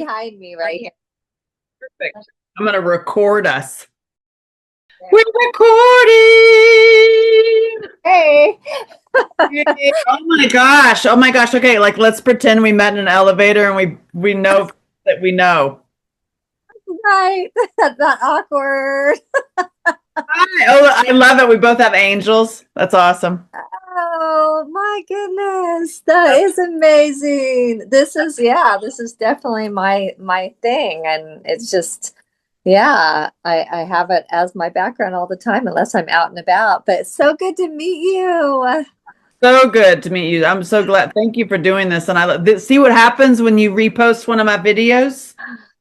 behind me right here. Perfect. I'm going to record us. There. We're recording. Hey. Yay. Oh my gosh. Oh my gosh. Okay, like let's pretend we met in an elevator and we know that we know. Right. That's not awkward. Hi. Oh, I love it. We both have angels. That's awesome. Oh my goodness. That is amazing. This is definitely my thing. And it's just, yeah, I have it as my background all the time unless I'm out and about. But it's so good to meet you. So good to meet you. I'm so glad. Thank you for doing this. And see what happens when you repost one of my videos.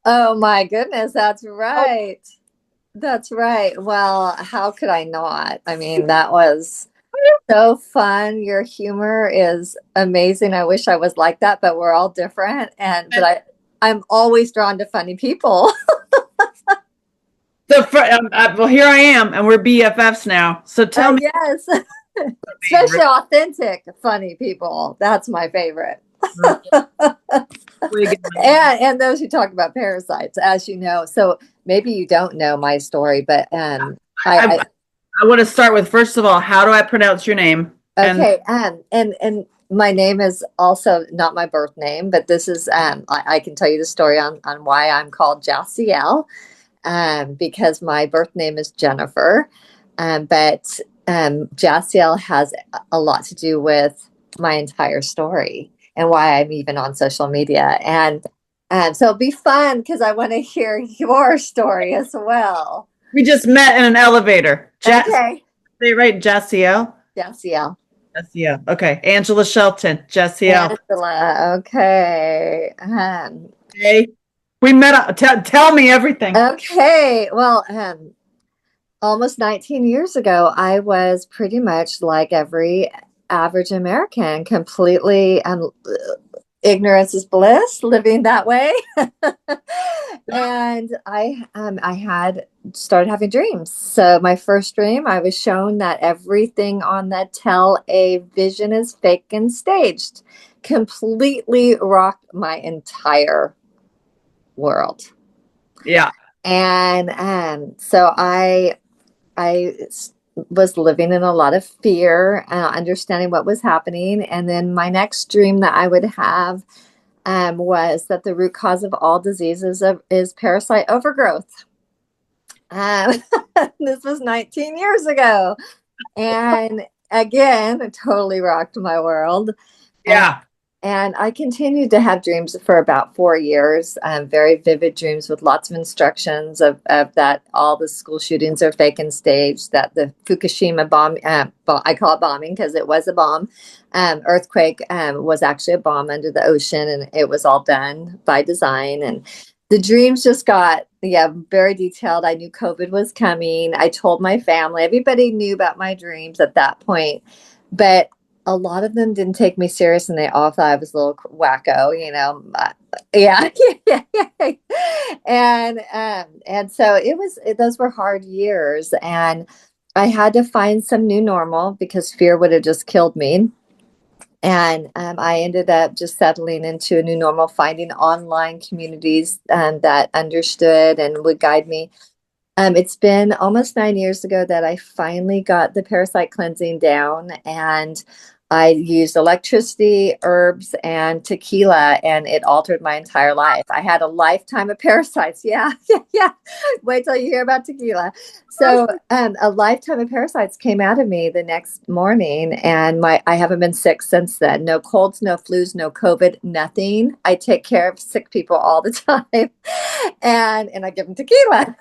Oh my goodness, that's right. That's right. Well, how could I not? I mean, that was so fun. Your humor is amazing. I wish I was like that, but we're all different. I'm always drawn to funny people. So, well, here I am, and we're BFFs now. So tell me. Yes, especially authentic, funny people. That's my favorite. And those who talk about parasites, as you know. So maybe you don't know my story, but I want to start with, first of all, how do I pronounce your name? Okay, and my name is also not my birth name, but this is I can tell you the story on why I'm called Jasiel, because my birth name is Jennifer, but Jasiel has a lot to do with my entire story and why I'm even on social media, and so it'll be fun because I want to hear your story as well. We just met in an elevator. Okay, Say right, Jasiel. Jasiel. Jasiel. Okay, Angela Shelton. Jasiel. Angela, okay. Okay. We met. Tell me everything. Okay. Well, almost 19 years ago, I was pretty much like every average American, completely ignorance is bliss, living that way. And I had started having dreams. So my first dream, I was shown that everything on the television is fake and staged. Completely rocked my entire world. Yeah. And so I was living in a lot of fear, understanding what was happening. And then my next dream that I would have was that the root cause of all diseases is parasite overgrowth. Um, this was 19 years ago. And again, it totally rocked my world. Yeah. And I continued to have dreams for about 4 years, very vivid dreams with lots of instructions of that all the school shootings are fake and staged, that the Fukushima bomb, I call it bombing because it was a bomb, earthquake was actually a bomb under the ocean, and it was all done by design. And the dreams just got, very detailed. I knew COVID was coming. I told my family. Everybody knew about my dreams at that point. But a lot of them didn't take me serious, and they all thought I was a little wacko, yeah. And so those were hard years, and I had to find some new normal because fear would have just killed me. And I ended up just settling into a new normal, finding online communities that understood and would guide me. It's been almost 9 years ago that I finally got the parasite cleansing down, and I used electricity, herbs, and tequila, and it altered my entire life. I had a lifetime of parasites. Yeah, yeah. Wait till you hear about tequila. So, a lifetime of parasites came out of me the next morning, and I haven't been sick since then. No colds, no flus, no COVID, nothing. I take care of sick people all the time, and I give them tequila.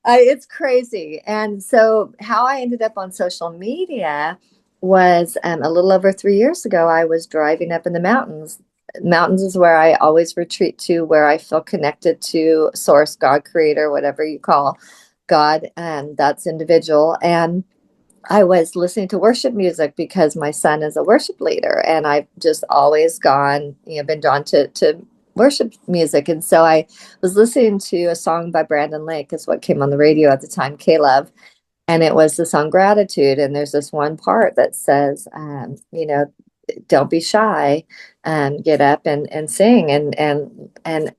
It's crazy. And so how I ended up on social media was a little over 3 years ago. I was driving up in the mountains. Mountains is where I always retreat to, where I feel connected to source, God, creator, whatever you call God, and that's individual. And I was listening to worship music because my son is a worship leader, and I've just always been drawn to worship music. And so I was listening to a song by Brandon Lake, is what came on the radio at the time, Caleb. And it was the song Gratitude. And there's this one part that says, don't be shy, get up and sing. And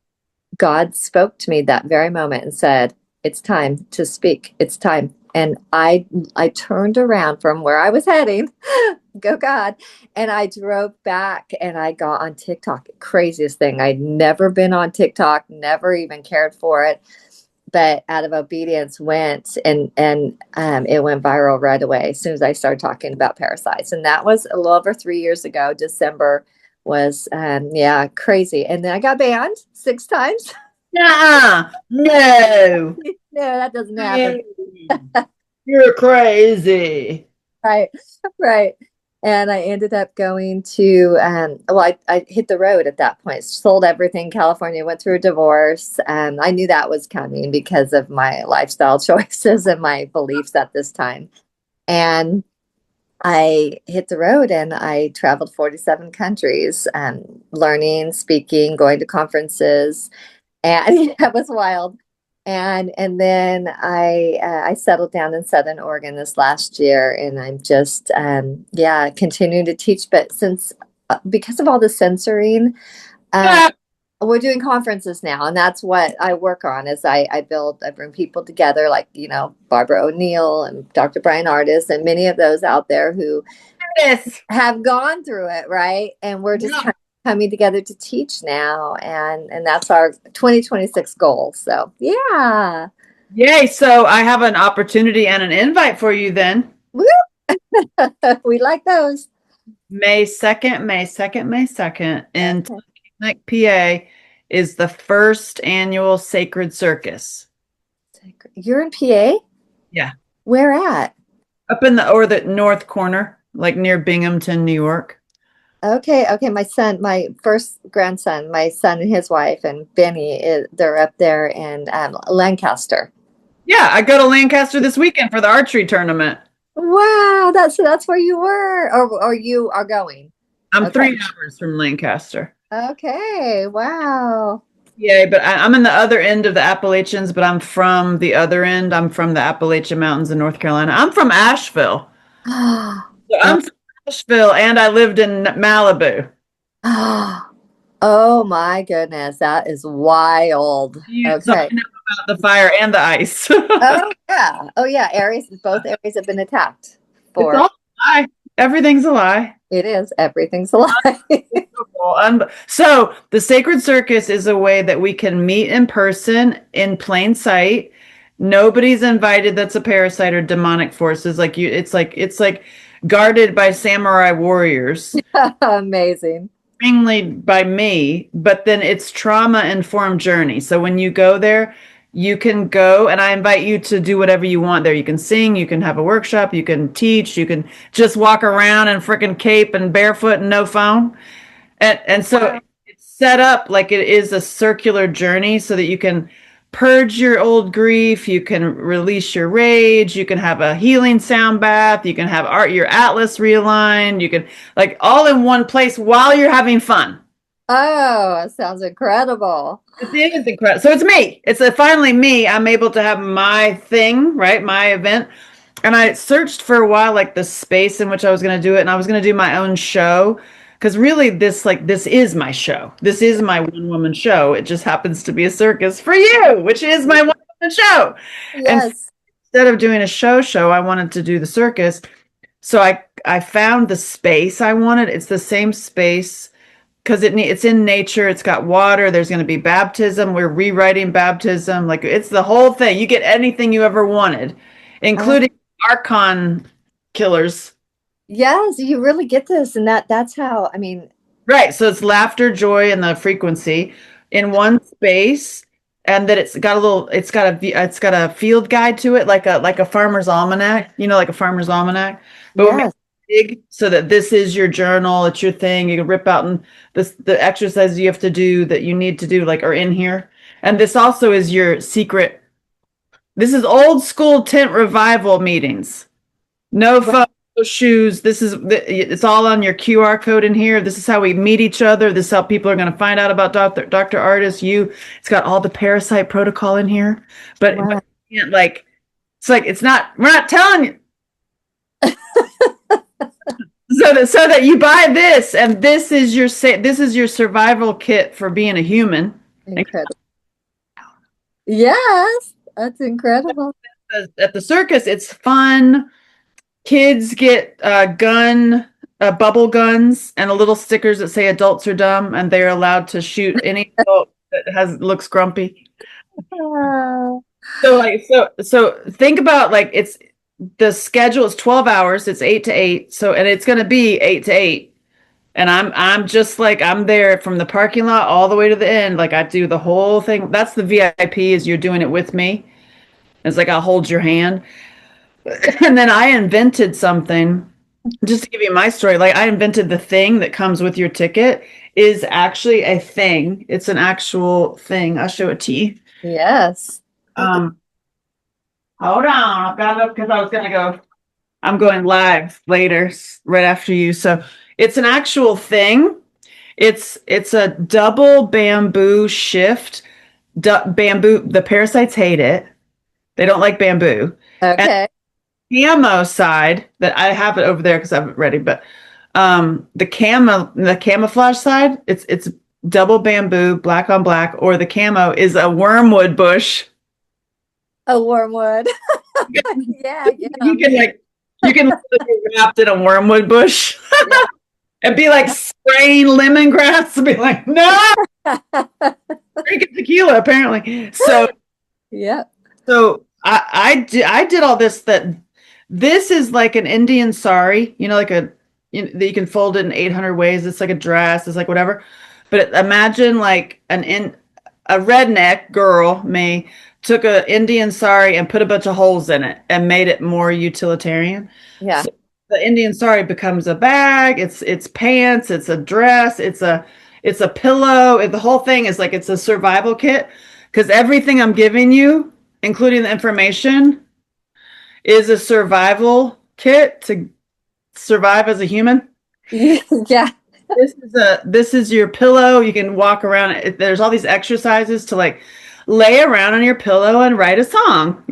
God spoke to me that very moment and said, it's time to speak. It's time. And I turned around from where I was heading, go God, and I drove back and I got on TikTok. Craziest thing. I'd never been on TikTok, never even cared for it, but out of obedience went, and it went viral right away as soon as I started talking about parasites. And that was a little over 3 years ago. December was yeah, crazy. And then I got banned 6 times. Nuh-uh. No. No, that doesn't happen. Hey, you're crazy. Right, right. And I ended up going to, well, I hit the road at that point, sold everything. California, went through a divorce. I knew that was coming because of my lifestyle choices and my beliefs at this time. And I hit the road and I traveled 47 countries, learning, speaking, going to conferences, and that was wild. And then I settled down in Southern Oregon this last year, and I'm just yeah, continuing to teach. But since because of all the censoring, uh, Ah, we're doing conferences now, and that's what I work on. Is I bring people together, like Barbara O'Neill and Dr. Brian Artis, and many of those out there who yes. have gone through it, right? And we're just Yeah. kind of coming together to teach now, and that's our 2026 goal. So yeah. Yay. So I have an opportunity and an invite for you then. Woo! We like those. May 2nd, May 2nd, May 2nd in Okay. Taconic, PA is the first annual Sacred Circus. You're in PA? Yeah. Where at? Up in the north corner, like near Binghamton, New York. Okay, okay. My first grandson, my son and his wife and Benny, they're up there in Lancaster. Yeah, I go to Lancaster this weekend for the archery tournament. Wow, that's where you were, or you are going. I'm Okay. 3 hours from Lancaster. Okay. Wow. Yeah, but I'm in the other end of the Appalachians, but I'm from the other end. I'm from the Appalachian Mountains in North Carolina. I'm from Asheville. So Oh, I'm from Asheville and I lived in Malibu. oh my goodness, that is wild. So I Okay. know about the fire and the ice. Oh yeah. Oh yeah. Areas, both areas have been attacked It's for all a lie. Everything's a lie. it is. Everything's a lie. So the Sacred Circus is a way that we can meet in person in plain sight. Nobody's invited that's a parasite or demonic forces. Like you, it's like guarded by samurai warriors, Amazing. mainly by me, but then it's trauma informed journey. So when you go there, you can go and I invite you to do whatever you want there. You can sing, you can have a workshop, you can teach, you can just walk around in freaking cape and barefoot and no phone. And so Wow. it's set up like it is a circular journey so that you can purge your old grief, you can release your rage, you can have a healing sound bath, you can have your atlas realigned, you can like all in one place while you're having fun. Oh, that sounds incredible. It is incredible. So it's me. It's finally me. I'm able to have my thing, right? My event. And I searched for a while, like the space in which I was going to do it. And I was going to do my own show. Because really, this is my show. This is my one woman show. It just happens to be a circus for you, which is my one woman show. And Yes. instead of doing a show, I wanted to do the circus. So I found the space I wanted. It's the same space because it's in nature. It's got water. There's going to be baptism. We're rewriting baptism. Like it's the whole thing. You get anything you ever wanted, Uh, including Archon killers. yes, you really get this, and that's how, I mean, Right. So it's laughter, joy, and the frequency in one space. And that it's got a field guide to it, like a farmer's almanac, like a farmer's almanac. But we're making yes. it big so that this is your journal, it's your thing. You can rip out and the exercises you have to do that you need to do, like are in here. And this also is your secret. This is old school tent revival meetings. No phone, no shoes. It's all on your QR code in here. This is how we meet each other. This is how people are going to find out about Dr. Artis. It's got all the parasite protocol in here, but Wow. you can't it's not, we're not telling you. So that you buy this, and this is your survival kit for being a human. Incredible. Yes, that's incredible. At the circus, it's fun. Kids get bubble guns and a little stickers that say adults are dumb, and they're allowed to shoot any adult that has looks grumpy. Ah, So think about like it's the schedule is 12 hours, it's 8 to 8. So and it's going to be 8 to 8. And I'm just like I'm there from the parking lot all the way to the end. Like I do the whole thing. That's the VIP is you're doing it with me. It's like I'll hold your hand. And then I invented something. Just to give you my story, like I invented the thing that comes with your ticket is actually a thing. It's an actual thing. I'll show it to you. yes. Um, hold on. I've got it because I was gonna go. I'm going live later, right after you. So it's an actual thing. It's a double bamboo shift. Bamboo. The parasites hate it. They don't like bamboo. And Okay. camo side that I have it over there because I have it ready, but the camouflage side, it's double bamboo, black on black, or the camo is a wormwood bush. A wormwood. Yeah, You can like you can literally get wrapped in a wormwood bush yeah. and be like spraying lemongrass and be like, no, drinking tequila apparently. Yeah. So I did all this that this is like an Indian sari, like that you can fold it in 800 ways. It's like a dress, it's like whatever. But imagine like a redneck girl, me, took a Indian sari and put a bunch of holes in it and made it more utilitarian. Yeah. So the Indian sari becomes a bag, it's pants, it's a dress, it's a pillow. The whole thing is like it's a survival kit because everything I'm giving you, including the information, is a survival kit to survive as a human. Yeah. This is your pillow. You can walk around. There's all these exercises to like lay around on your pillow and write a song.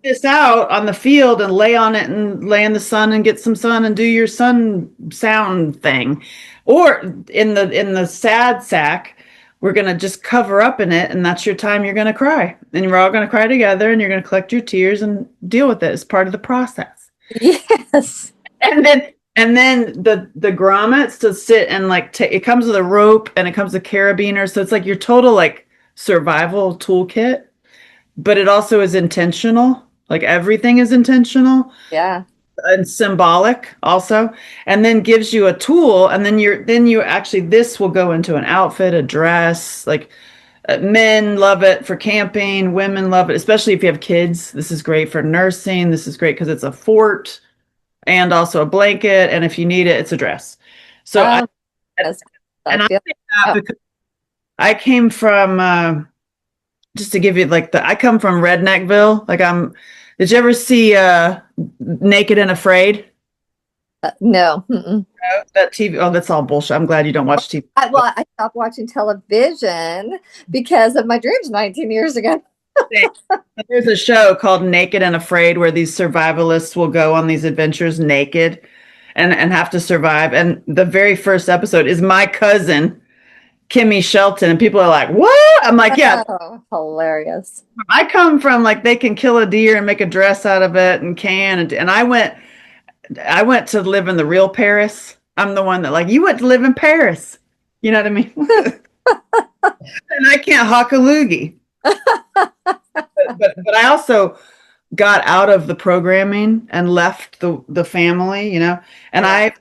This out on the field and lay on it and lay in the sun and get some sun and do your sun sound thing. Or in the sad sack, we're gonna just cover up in it, and that's your time you're gonna cry. And we're all gonna cry together, and you're gonna collect your tears and deal with it as part of the process. Yes. And then the grommets to sit and like it comes with a rope and it comes with carabiner, so it's like your total like survival toolkit, but it also is intentional. Like everything is intentional Yeah. and symbolic also, and then gives you a tool, and then you actually this will go into an outfit, a dress, like men love it for camping, women love it, especially if you have kids. This is great for nursing. This is great because it's a fort and also a blanket, and if you need it, it's a dress. So I Um, yes. I and I feel say that oh, because I came from just to give you like I come from Redneckville. Like did you ever see Naked and Afraid? no. Mm-mm. That TV. Oh, that's all bullshit. I'm glad you don't watch TV. I stopped watching television because of my dreams 19 years ago. There's a show called Naked and Afraid where these survivalists will go on these adventures naked and have to survive. And the very first episode is my cousin, Kimmy Shelton. And people are like, what? I'm like, yeah, Oh, hilarious. I come from like they can kill a deer and make a dress out of it and and I went to live in the real Paris. I'm the one that like, you went to live in Paris. You know what I mean? And I can't hawk a loogie. But I also got out of the programming and left the family. And Yeah.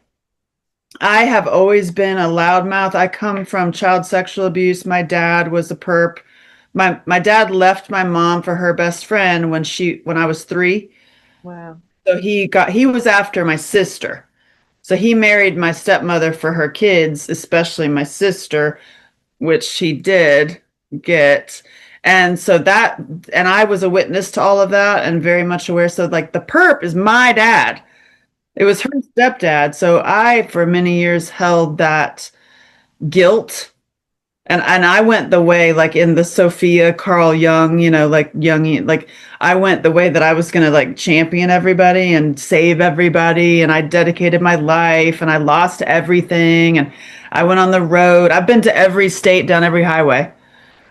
I have always been a loudmouth. I come from child sexual abuse. My dad was a perp. My dad left my mom for her best friend when I was 3. Wow. So he was after my sister. So he married my stepmother for her kids, especially my sister, which he did get. And so and I was a witness to all of that and very much aware. So like the perp is my dad. It was her stepdad. So I, for many years, held that guilt And I went the way, like in the Sophia Carl Jung, like Jungian, like I went the way that I was gonna like champion everybody and save everybody, and I dedicated my life and I lost everything and I went on the road. I've been to every state, done every highway.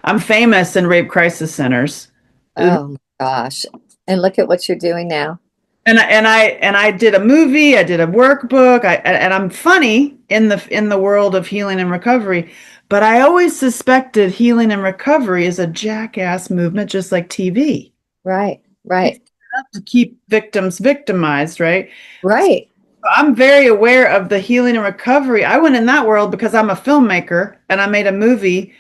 I'm famous in rape crisis centers. Oh my gosh. And look at what you're doing now. And I did a movie, I did a workbook, and I'm funny in the world of healing and recovery, but I always suspected healing and recovery is a jackass movement just like TV. Right, It's right, to keep victims victimized, right? right. I'm very aware of the healing and recovery. I went in that world because I'm a filmmaker and I made a movie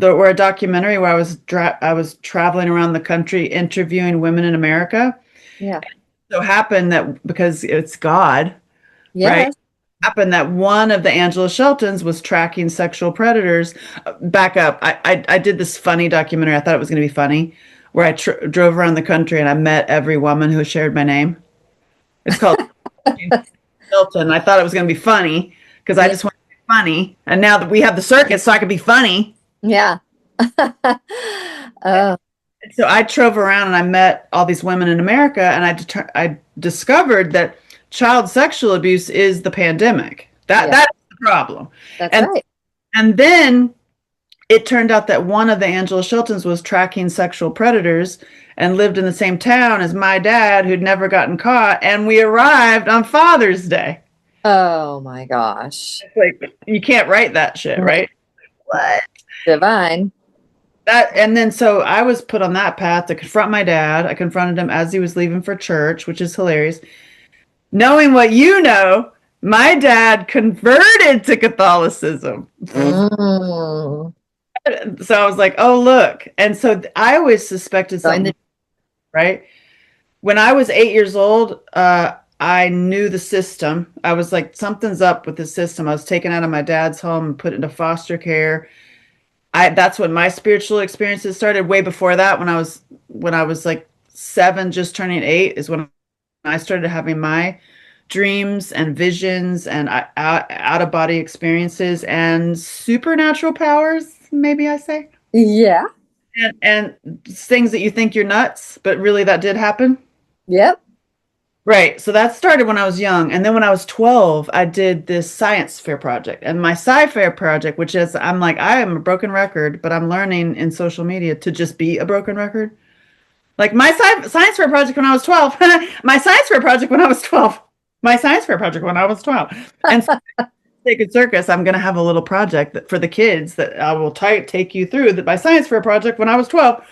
or a documentary where I was traveling around the country interviewing women in America. Yeah. So happened that because it's God, right? Yes. Happened that one of the Angela Sheltons was tracking sexual predators. Back up. I did this funny documentary. I thought it was going to be funny, where I drove around the country and I met every woman who shared my name. It's called Shelton. I thought it was going to be funny because I Yeah. just want to be funny. And now that we have the circus, so I could be funny. Yeah. Oh, So I drove around and I met all these women in America, and I discovered that child sexual abuse is the pandemic. yeah. That's the problem. That's And right. and then it turned out that one of the Angela Sheltons was tracking sexual predators and lived in the same town as my dad, who'd never gotten caught. And we arrived on Father's Day. Oh my gosh. It's like you can't write that shit, No, right? What? divine. And then so I was put on that path to confront my dad. I confronted him as he was leaving for church, which is hilarious. Knowing what you know, my dad converted to Catholicism. Mm. So I was like, oh, look. And so I always suspected Join something, right? When I was 8 years old, I knew the system. I was like, something's up with the system. I was taken out of my dad's home and put into foster care. That's when my spiritual experiences started. Way before that, when I was like 7, just turning 8, is when I started having my dreams and visions and out of body experiences and supernatural powers, maybe I say, Yeah. and things that you think you're nuts, but really that did happen. Yep. Right. So that started when I was young. And then when I was 12, I did this science fair project. And my sci fair project, which is, I'm like, I am a broken record, but I'm learning in social media to just be a broken record. Like my science fair project when I was 12, my science fair project when I was 12, my science fair project when I was 12. And so, Sacred Circus, I'm going to have a little project for the kids that I will take you through that my science fair project when I was 12.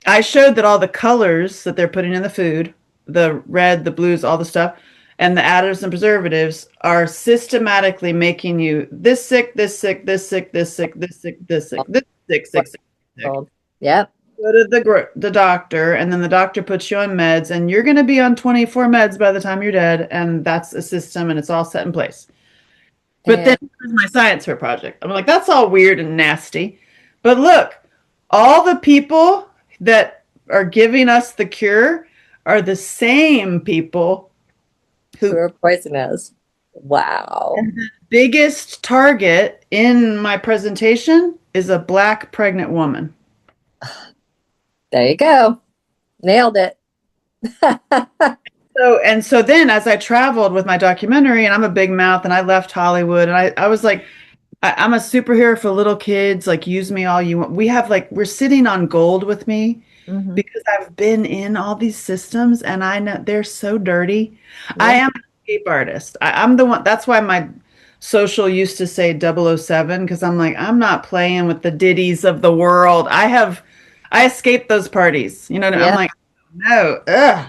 I showed that all the colors that they're putting in the food, the red, the blues, all the stuff, and the additives and preservatives are systematically making you this sick, this sick, this sick, this sick, this sick, this sick, this sick, sick, sick, sick. Yep. Go to the doctor, and then the doctor puts you on meds, and you're going to be on 24 meds by the time you're dead, and that's a system, and it's all set in place. But then And here's my science fair project. I'm like, that's all weird and nasty. But look, all the people that are giving us the cure are the same people who who are poisonous. Wow. and the biggest target in my presentation is a Black pregnant woman. There you go. Nailed it. So then as I traveled with my documentary, and I'm a big mouth, and I left Hollywood, and I was like, I'm a superhero for little kids, like use me all you want. We're sitting on gold with me Hmm. because I've been in all these systems and I know they're so dirty. I Yeah. am an escape artist. I'm the one. That's why my social used to say 007, because I'm like, I'm not playing with the ditties of the world. I escaped those parties. You know what I mean? I'm Yeah. like, no, ugh.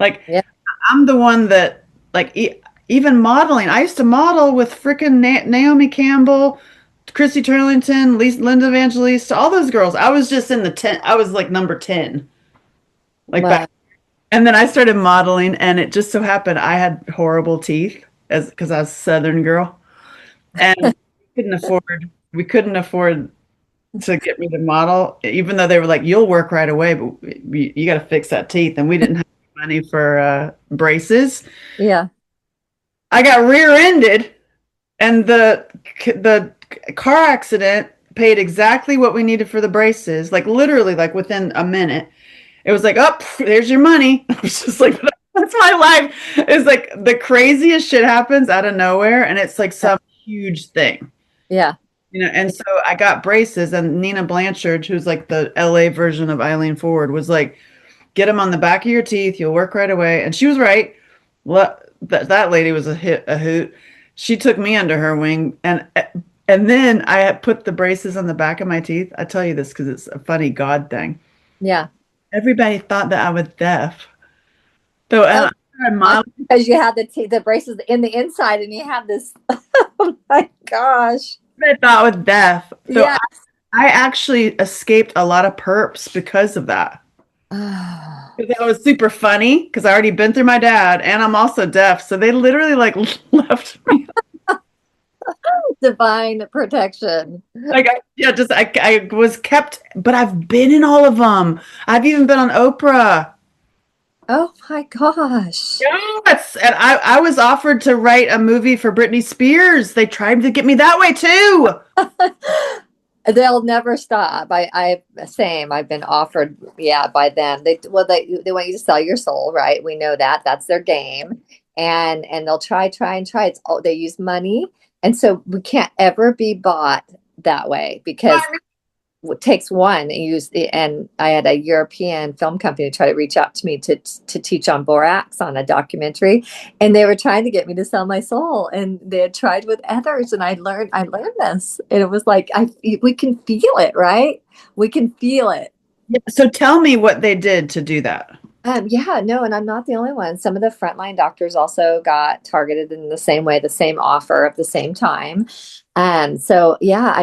Like, Yeah. I'm the one that, like, even modeling. I used to model with frickin' Naomi Campbell, Chrissy Turlington, Linda Evangelista, all those girls. I was just in the 10. I was like number 10, like Wow. back. And then I started modeling, and it just so happened I had horrible teeth because I was a Southern girl, and we couldn't afford to get me to model, even though they were like, "You'll work right away, but you got to fix that teeth," and we didn't have money for braces. Yeah. I got rear-ended, and the car accident paid exactly what we needed for the braces, like literally like within a minute. It was like, oh, there's your money. I was just like, that's my life. It's like the craziest shit happens out of nowhere, and it's like some huge thing. Yeah. And so I got braces, and Nina Blanchard, who's like the LA version of Eileen Ford, was like, get them on the back of your teeth. You'll work right away. And she was right. That lady was a hoot. She took me under her wing, and then I had put the braces on the back of my teeth. I tell you this because it's a funny God thing. Yeah. Everybody thought that I was deaf. So, Oh, mom, because you had the braces in the inside and you had this. Oh my gosh. I thought I was deaf. So Yeah. I actually escaped a lot of perps because of that. Oh, Because that was super funny because I already been through my dad and I'm also deaf. So they literally like left me. divine protection. Like, I was kept, but I've been in all of them. I've even been on Oprah. Oh my gosh. Yes. And I was offered to write a movie for Britney Spears. They tried to get me that way too. They'll never stop. I same. I've been offered, yeah, by them. They want you to sell your soul, right? We know that. That's their game. And they'll try and try. It's all they use money. And so we can't ever be bought that way because it takes one and I had a European film company try to reach out to me to teach on borax on a documentary, and they were trying to get me to sell my soul, and they had tried with others, and I learned this, and it was like we can feel it, right? We can feel it. So tell me what they did to do that. Yeah, no, and I'm not the only one. Some of the frontline doctors also got targeted in the same way, the same offer at the same time. So yeah,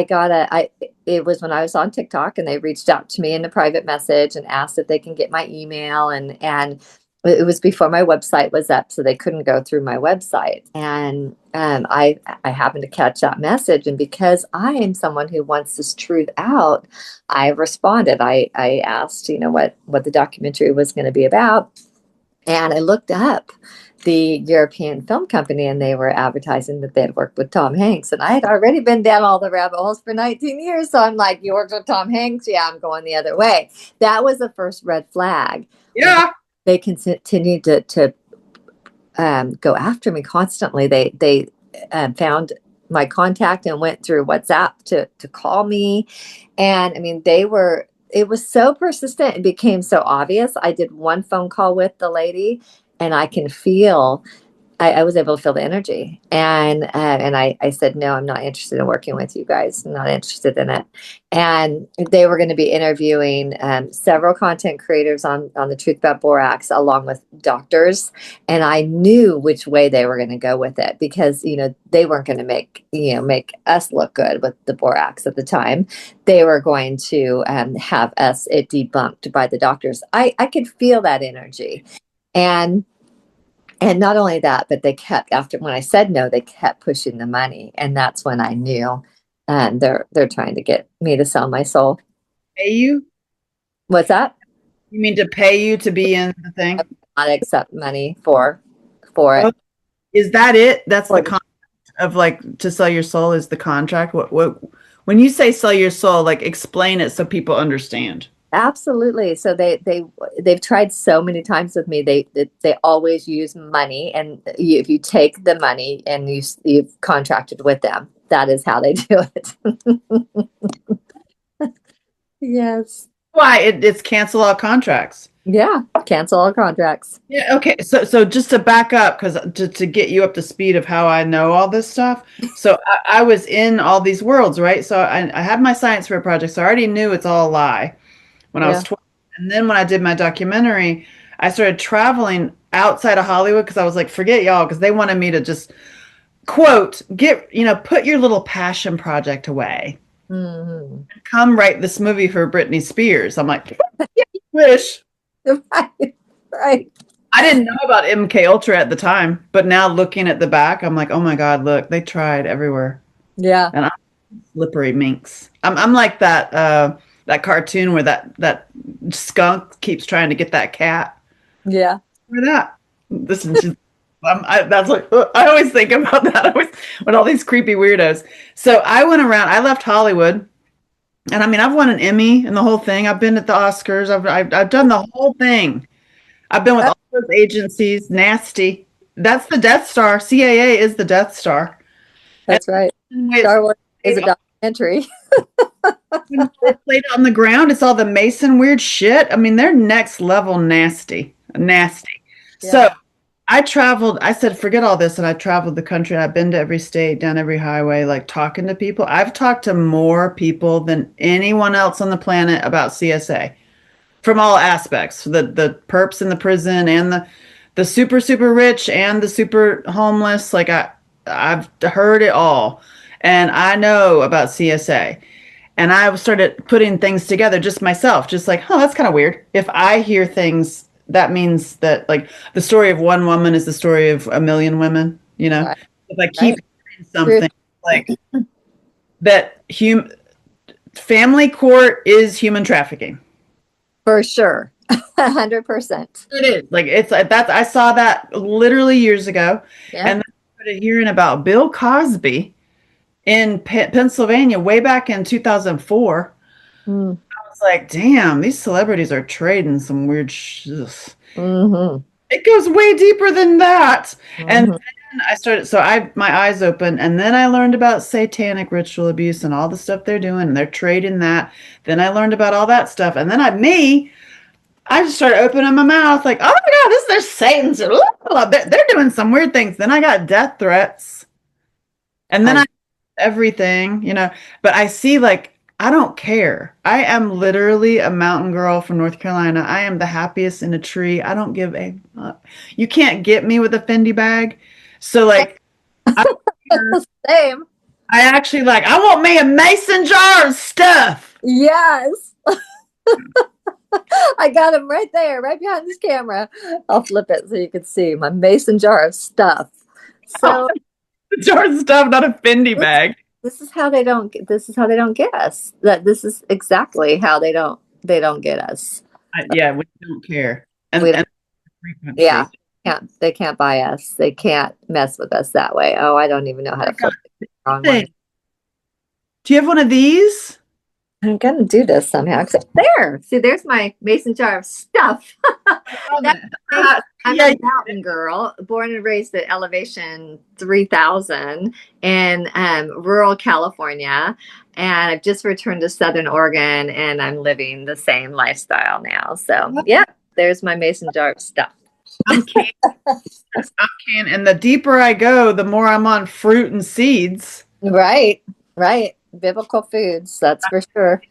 it was when I was on TikTok and they reached out to me in a private message and asked if they can get my email and it was before my website was up, so they couldn't go through my website. And I happened to catch that message, and because I am someone who wants this truth out, I responded. I asked, what the documentary was going to be about, and I looked up the European film company, and they were advertising that they had worked with Tom Hanks, and I had already been down all the rabbit holes for 19 years. So I'm like, you worked with Tom Hanks? Yeah, I'm going the other way. That was the first red flag. Yeah. They continued to go after me constantly. They found my contact and went through WhatsApp to call me. And I mean, it was so persistent. It became so obvious. I did one phone call with the lady, and I was able to feel the energy, and I said, no, I'm not interested in working with you guys. I'm not interested in it. And they were going to be interviewing several content creators on the truth about borax, along with doctors. And I knew which way they were going to go with it because they weren't going to make us look good with the borax at the time. They were going to have it debunked by the doctors. I could feel that energy, and not only that, but they kept after when I said no, they kept pushing the money, and that's when I knew, they're trying to get me to sell my soul. Pay you? What's that? You mean to pay you to be in the I thing? will not accept money for Oh, it. is that it? That's the For contract of like to sell your soul is the contract. What when you say sell your soul, like explain it so people understand. Absolutely. So they've tried so many times with me. They always use money, and if you take the money and you've contracted with them, that is how they do it. Yes. Why? It's cancel all contracts. Yeah. Cancel all contracts. Yeah, okay. So just to back up, because to get you up to speed of how I know all this stuff. So I was in all these worlds, right? So I had my science fair project, so I already knew it's all a lie when I was Yeah. 12. And then when I did my documentary, I started traveling outside of Hollywood because I was like, forget y'all, because they wanted me to just quote, put your little passion project away. Hmm. Come write this movie for Britney Spears. I'm like, yeah, you wish. Right. Right. I didn't know about MK Ultra at the time, but now looking at the back, I'm like, oh my God, look, they tried everywhere. Yeah. And I'm slippery minx. I'm like that cartoon where that skunk keeps trying to get that cat. Yeah. Where that? Listen, that's like I always think about that. I always with all these creepy weirdos. So I went around. I left Hollywood, And I mean, I've won an Emmy and the whole thing. I've been at the Oscars. I've done the whole thing. I've been with Yep, all those agencies. Nasty. That's the Death Star. CAA is the Death Star. And that's right. it's Star Wars is a documentary. it's laid on the ground. It's all the Mason weird shit. I mean, they're next level nasty. Nasty. So Yeah, I traveled, I said, forget all this. And I traveled the country. I've been to every state, down every highway, like talking to people. I've talked to more people than anyone else on the planet about CSA from all aspects. The perps in the prison and the super, super rich and the super homeless. Like I've heard it all. And I know about CSA. And I started putting things together just myself, just like, oh, that's kind of weird. If I hear things, that means that like the story of one woman is the story of a million women, you know? right, If I keep right. hearing True. something like that family court is human trafficking. For sure. 100%. It is. Like it's that I saw that literally years ago. Yeah. And then I started hearing about Bill Cosby in Pennsylvania way back in 2004. Mm. It's like, damn, these celebrities are trading some weird Hmm. It goes way deeper than that. And Hmm. then I started, so I my eyes opened, and then I learned about satanic ritual abuse and all the stuff they're doing, and they're trading that. Then I learned about all that stuff, and then I just started opening my mouth like, oh my God, there's Satan's. They're doing some weird things. Then I got death threats, and then I I everything, but I see like I don't care. I am literally a mountain girl from North Carolina. I am the happiest in a tree. I don't give a fuck. You can't get me with a Fendi bag. So like I don't care. same. I actually like I want me a mason jar of stuff. Yes. I got him right there, right behind this camera. I'll flip it so you can see my mason jar of stuff. Oh, So a jar of stuff, not a Fendi this, bag. this is how they don't this is how they don't get us. That this is exactly how they don't get us. Yeah, we don't care. We don't, And yeah. frequency. They can't buy us. They can't mess with us that way. Oh, I don't even know Oh how my to God. flip the wrong Thing. way. Do you have one of these? I'm gonna do this somehow. There. See, there's my mason jar of stuff. I love That's it. me. I'm Yeah, a mountain girl, born and raised at elevation 3000 in rural California. And I've just returned to Southern Oregon and I'm living the same lifestyle now. So, yeah, there's my mason jar of stuff. I'm can. I'm can. And the deeper I go, the more I'm on fruit and seeds. Right, right. Biblical foods, that's for sure.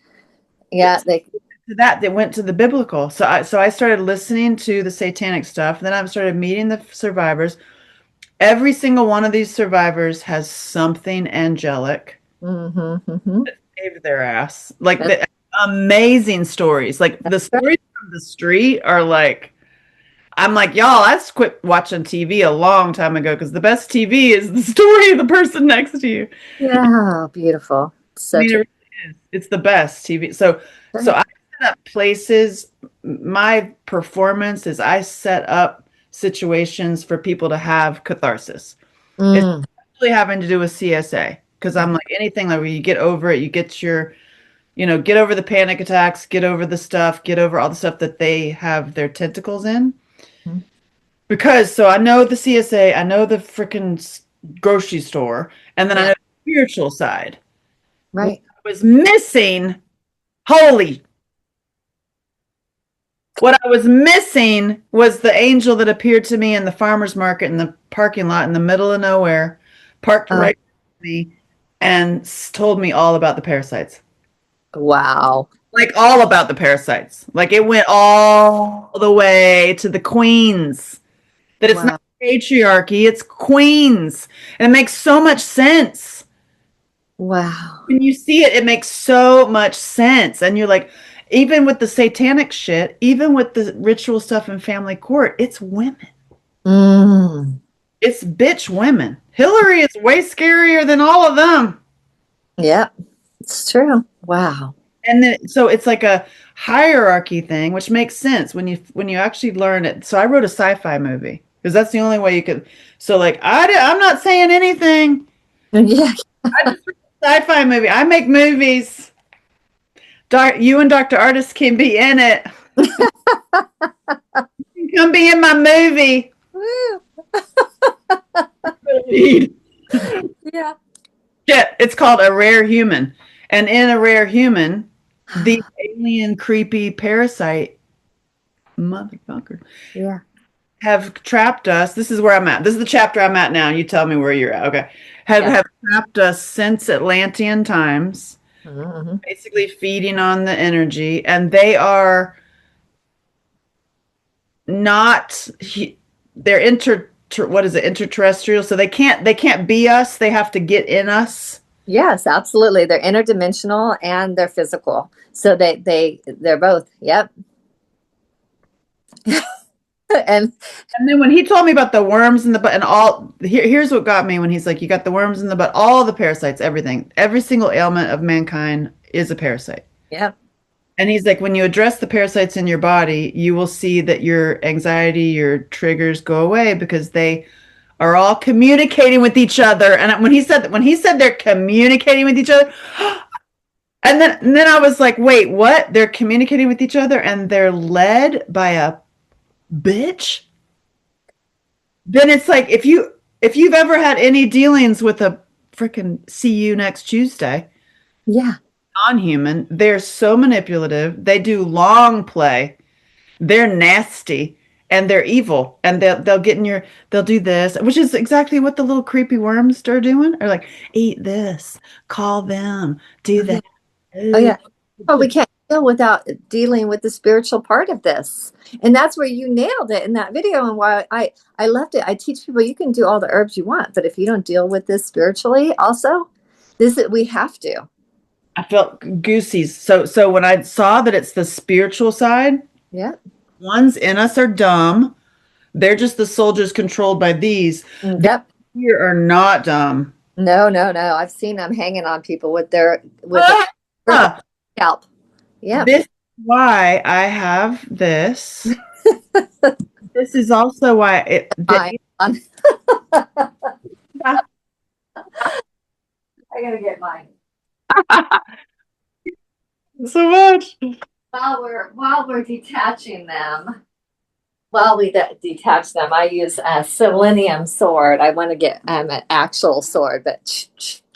Yeah, they. To that, they went to the biblical. So I started listening to the satanic stuff. And then I started meeting the survivors. Every single one of these survivors has something angelic Mm-hmm, mm-hmm. that saved their ass. Like the amazing stories. Like the stories from the street are like, I'm like, y'all, I just quit watching TV a long time ago because the best TV is the story of the person next to you. Yeah, beautiful. I So mean, it true. really is. It's the best TV. So I set up places. My performance is I set up situations for people to have catharsis. It's Mm. really having to do with CSA because I'm like anything like where you get over it, you get get over the panic attacks, get over the stuff, get over all the stuff that they have their tentacles in. Because so I know the CSA, I know the freaking grocery store, and then I Yeah, know the spiritual side. What right. I was missing, holy, what I was missing was the angel that appeared to me in the farmer's market in the parking lot in the middle of nowhere, parked Uh, right next to me, and told me all about the parasites. wow. Like all about the parasites. Like it went all the way to the queens. That it's not Wow. patriarchy, it's queens. And it makes so much sense. Wow. When you see it, it makes so much sense. And you're like, even with the satanic shit, even with the ritual stuff in family court, it's women. Mm. It's bitch women. Hillary is way scarier than all of them. Yeah, it's true. Wow. And then so it's like a hierarchy thing, which makes sense when you actually learn it. So I wrote a sci-fi movie because that's the only way you could. So like I'm not saying anything. Yeah. I just wrote a sci-fi movie. I make movies. You and Dr. Artist can be in it. Come be in my movie. Woo. Yeah. Yeah, it's called A Rare Human. And in A Rare Human, the alien creepy parasite motherfucker Yeah. have trapped us. This is where I'm at. This is the chapter I'm at now. You tell me where you're at. Okay. Yeah. Have trapped us since Atlantean times, Mm-hmm. basically feeding on the energy. And they are not, they're what is it, interterrestrial. So they can't be us. They have to get in us. Yes, absolutely. They're interdimensional and they're physical. So they're both. Yep. And And then when he told me about the worms in the butt and here's what got me when he's like, you got the worms in the butt, all the parasites, everything, every single ailment of mankind is a parasite. yep. And he's like, when you address the parasites in your body, you will see that your anxiety, your triggers go away because they are all communicating with each other. And when he said they're communicating with each other, and then I was like, wait, what? They're communicating with each other and they're led by a bitch? Then it's like if you've ever had any dealings with a freaking see you next Tuesday Yeah. non-human, they're so manipulative. They do long play. They're nasty and they're evil. And they'll get in they'll do this, which is exactly what the little creepy worms are doing. Or like, eat this, call them, do Oh, yeah. that. Oh, yeah. Oh, we can't deal without dealing with the spiritual part of this. And that's where you nailed it in that video. And why I left it. I teach people you can do all the herbs you want, but if you don't deal with this spiritually, also, we have to. I felt goosies. So when I saw that it's the spiritual side, Yeah. ones in us are dumb. They're just the soldiers controlled by these. Yep. Here are not dumb. No, no, no. I've seen them hanging on people with their scalp. Yeah. This is why I have this. This is also why I gotta get mine. so much. While we're detaching them, while we detach them, I use a selenium sword. I want to get an actual sword, but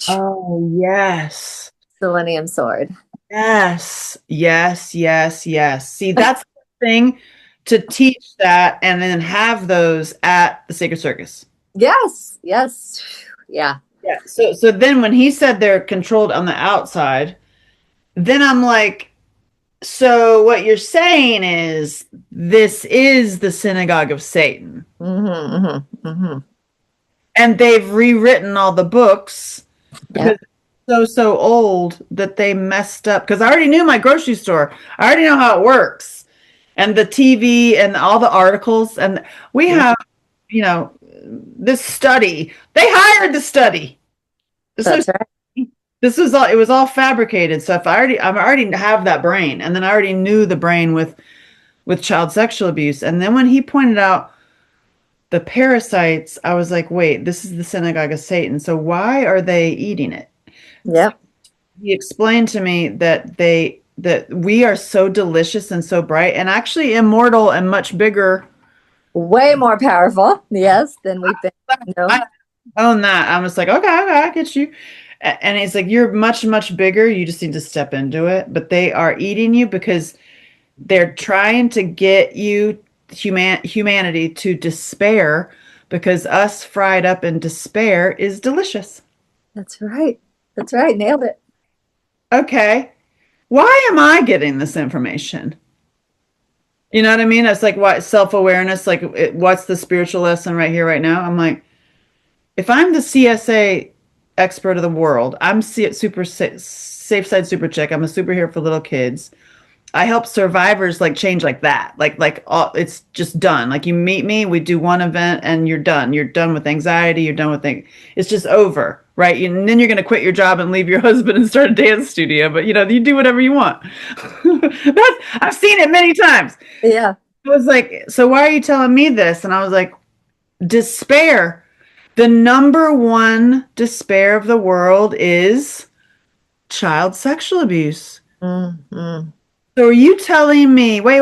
Oh yes. selenium sword. Yes. Yes. Yes. Yes. See, that's the thing to teach that and then have those at the Sacred Circus. Yes, yes, yeah, Yeah. So then when he said they're controlled on the outside, then I'm like, so what you're saying is this is the synagogue of Satan. mm-hmm, mm-hmm, mm-hmm. And they've rewritten all the books because Yep. it's so old that they messed up. Because I already knew my grocery store. I already know how it works. And the TV and all the articles. And we have, this study. They hired the study. So That's right. it was all fabricated. So I already have that brain. And then I already knew the brain with child sexual abuse. And then when he pointed out the parasites, I was like, wait, this is the synagogue of Satan. So why are they eating it? Yep. He explained to me that we are so delicious and so bright and actually immortal and much bigger. Way more powerful, yes, than we've been. I own that. I was like, okay, I get you. And he's like, you're much, much bigger. You just need to step into it. But they are eating you because they're trying to get you humanity to despair because us fried up in despair is delicious. That's right. That's right. Nailed it. Okay. Why am I getting this information? You know what I mean? It's like what self-awareness, like what's the spiritual lesson right here, right now? I'm like, if I'm the CSA expert of the world, I'm super safe side super chick. I'm a superhero for little kids. I help survivors like change like that. Like all, it's just done. Like you meet me, we do one event and you're done. You're done with anxiety. You're done with things. It's just over, right? And then you're going to quit your job and leave your husband and start a dance studio. But you do whatever you want. I've seen it many times. Yeah. I was like, so why are you telling me this? And I was like, despair. The number one despair of the world is child sexual abuse. Mm-hmm. So are you telling me, wait.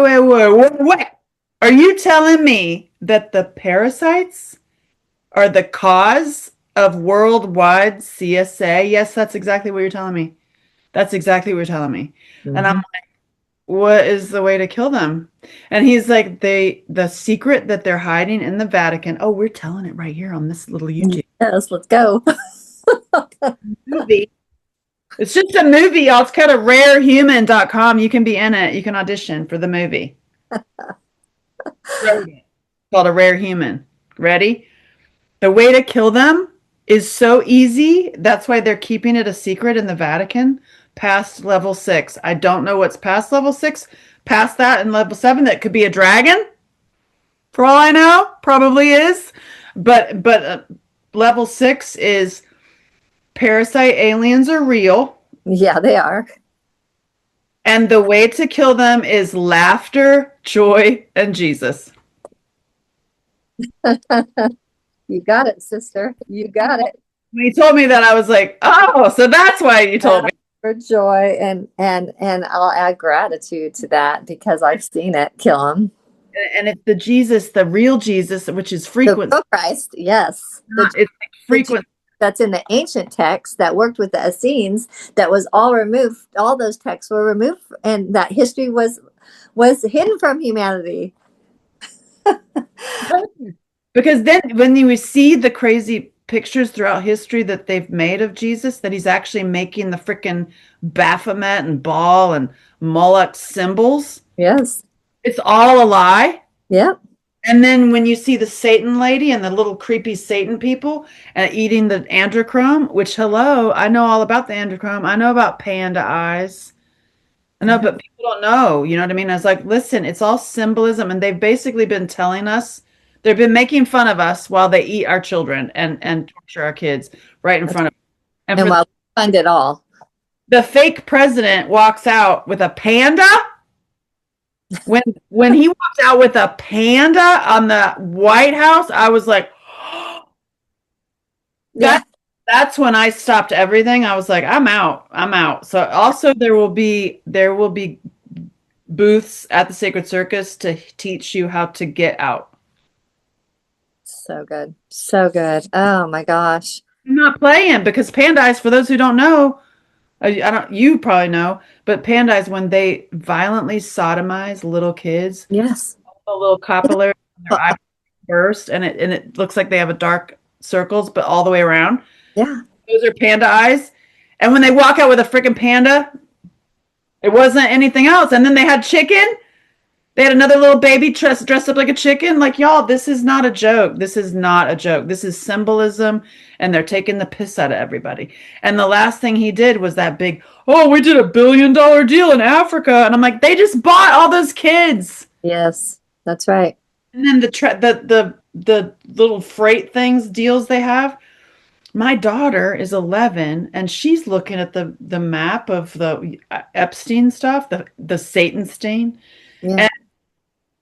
Are you telling me that the parasites are the cause of worldwide CSA? Yes, that's exactly what you're telling me. That's exactly what you're telling me. And I'm Mm-hmm. like, what is the way to kill them? And he's like, the secret that they're hiding in the Vatican. Oh, we're telling it right here on this little YouTube Yes, let's go. movie. It's just a movie, y'all. It's called rarehuman.com. You can be in it. You can audition for the movie. Wrote it. Called A Rare Human. Ready? The way to kill them is so easy. That's why they're keeping it a secret in the Vatican past level 6. I don't know what's past level 6. Past that in level 7, that could be a dragon. For all I know, probably is. But level 6 is parasite aliens are real. Yeah, they are. And the way to kill them is laughter, joy, and Jesus. You got it, sister. You got it. When he told me that, I was like, oh, so that's why you told me. For joy and I'll add gratitude to that because I've seen it kill them. And it's the Jesus, the real Jesus, which is The frequent. real Christ, yes. It's like The Jesus frequent. that's in the ancient text that worked with the Essenes, that was all removed. All those texts were removed, and that history was hidden from humanity. Because then when you see the crazy pictures throughout history that they've made of Jesus, that he's actually making the freaking Baphomet and Baal and Moloch symbols, Yes. it's all a lie. Yep. And then when you see the Satan lady and the little creepy Satan people eating the androchrome, which, hello, I know all about the androchrome. I know about panda eyes. I know, but people don't know. You know what I mean? I was like, listen, it's all symbolism. And they've basically been telling us, they've been making fun of us while they eat our children and torture our kids right in front of us. And And for while we fund it all. the fake president walks out with a panda. When he walked out with a panda on the White House, I was like, Yeah. that that's when I stopped everything. I was like, I'm out. I'm out. So also there will be booths at the Sacred Circus to teach you how to get out. So good. So good. Oh my gosh. I'm not playing because pandas, for those who don't know, I don't, you probably know, but pandas, when they violently sodomize little kids, Yes. a little capillary, their Uh, eye burst, and it looks like they have a dark circles, but all the way around. yeah. Those are panda eyes. And when they walk out with a freaking panda, it wasn't anything else. And then they had chicken. They had another little baby dressed up like a chicken. Like, y'all, this is not a joke. This is not a joke. This is symbolism, and they're taking the piss out of everybody. And the last thing he did was that big, oh, we did $1 billion deal in Africa. And I'm like, they just bought all those kids. Yes. That's right. And then the little freight things deals they have. My daughter is 11 and she's looking at the map of the Epstein stuff, the Satan stain. Yeah. And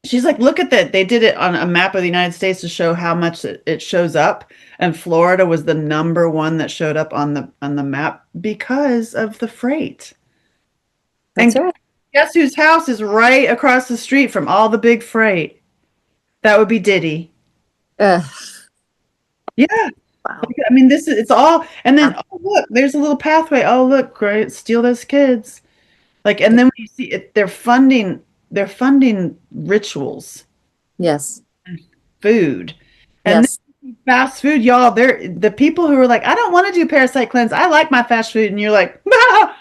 she's like, look at that. They did it on a map of the United States to show how much it shows up. And Florida was the number one that showed up on the map because of the freight. That's And right. guess whose house is right across the street from all the big freight? That would be Diddy. Ugh. Yeah. Wow. I mean, it's all, and then, oh, look, there's a little pathway. Oh, look, great, steal those kids. Like, and then when you see it, they're funding rituals, Yes. food, and Yes. then fast food, y'all. They're the people who are like, I don't want to do parasite cleanse. I like my fast food, and you're like, ah!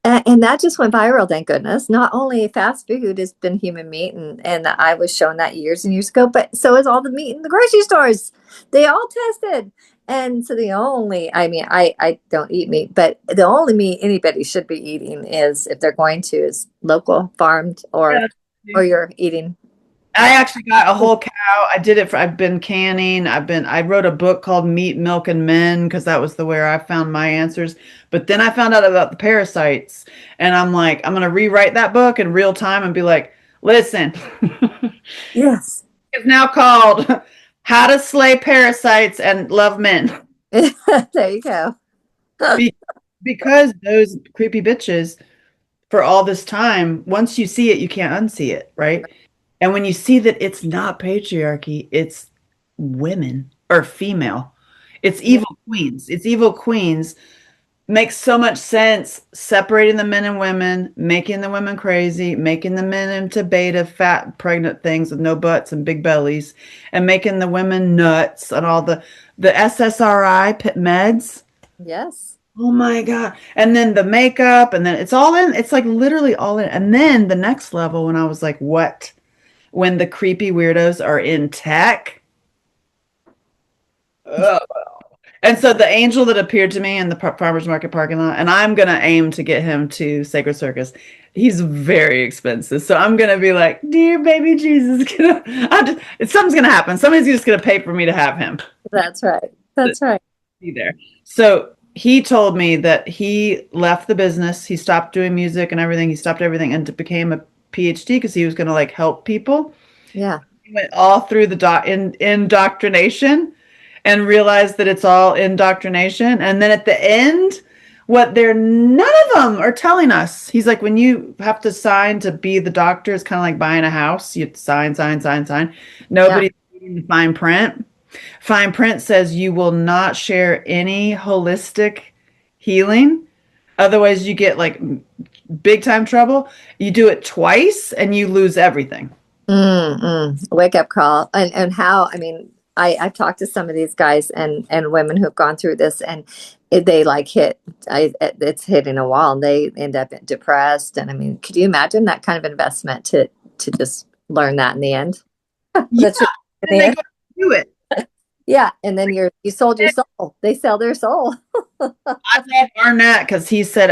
And that just went viral, thank goodness. Not only fast food has been human meat, and I was shown that years and years ago, but so is all the meat in the grocery stores. They all tested. And so the only, I mean, I don't eat meat, but the only meat anybody should be eating is, if they're going to, is local farmed, or you're eating. I actually got a whole cow. I did it for, I've been canning. I wrote a book called Meat, Milk, and Men because that was the where I found my answers. But then I found out about the parasites. And I'm like, I'm going to rewrite that book in real time and be like, listen, Yes. it's now called How to Slay Parasites and Love Men. There you go. Be- because those creepy bitches for all this time, once you see it, you can't unsee it, right? And when you see that it's not patriarchy, it's women or female, it's Yeah. evil queens. It's evil queens. Makes so much sense separating the men and women, making the women crazy, making the men into beta, fat, pregnant things with no butts and big bellies, and making the women nuts and all the SSRI meds. Yes. Oh my God. And then the makeup, and then it's all in, it's like literally all in. And then the next level, when I was like, what? When the creepy weirdos are in tech. Ugh. And so the angel that appeared to me in the farmer's market parking lot, and I'm going to aim to get him to Sacred Circus. He's very expensive. So I'm going to be like, dear baby Jesus, something's going to happen. Somebody's just going to pay for me to have him That's right. That's right. be there. So he told me that he left the business. He stopped doing music and everything. He stopped everything and became a PhD because he was going to like help people. Yeah. He went all through the indoctrination and realize that it's all indoctrination. And then at the end, what they're none of them are telling us. He's like, when you have to sign to be the doctor, it's kind of like buying a house. You sign, sign, sign, sign. Yeah. Nobody's reading the fine print. Fine print says you will not share any holistic healing. Otherwise, you get like big time trouble. You do it twice and you lose everything. Wake up call. And how, I mean, I've talked to some of these guys and women who've gone through this, and they like it's hitting a wall, and they end up depressed. And I mean, could you imagine that kind of investment to just learn that in the end? Yeah. That's just in And the they end. go do it. Yeah. And then you sold your soul. They sell their soul. I love Arnett because he said,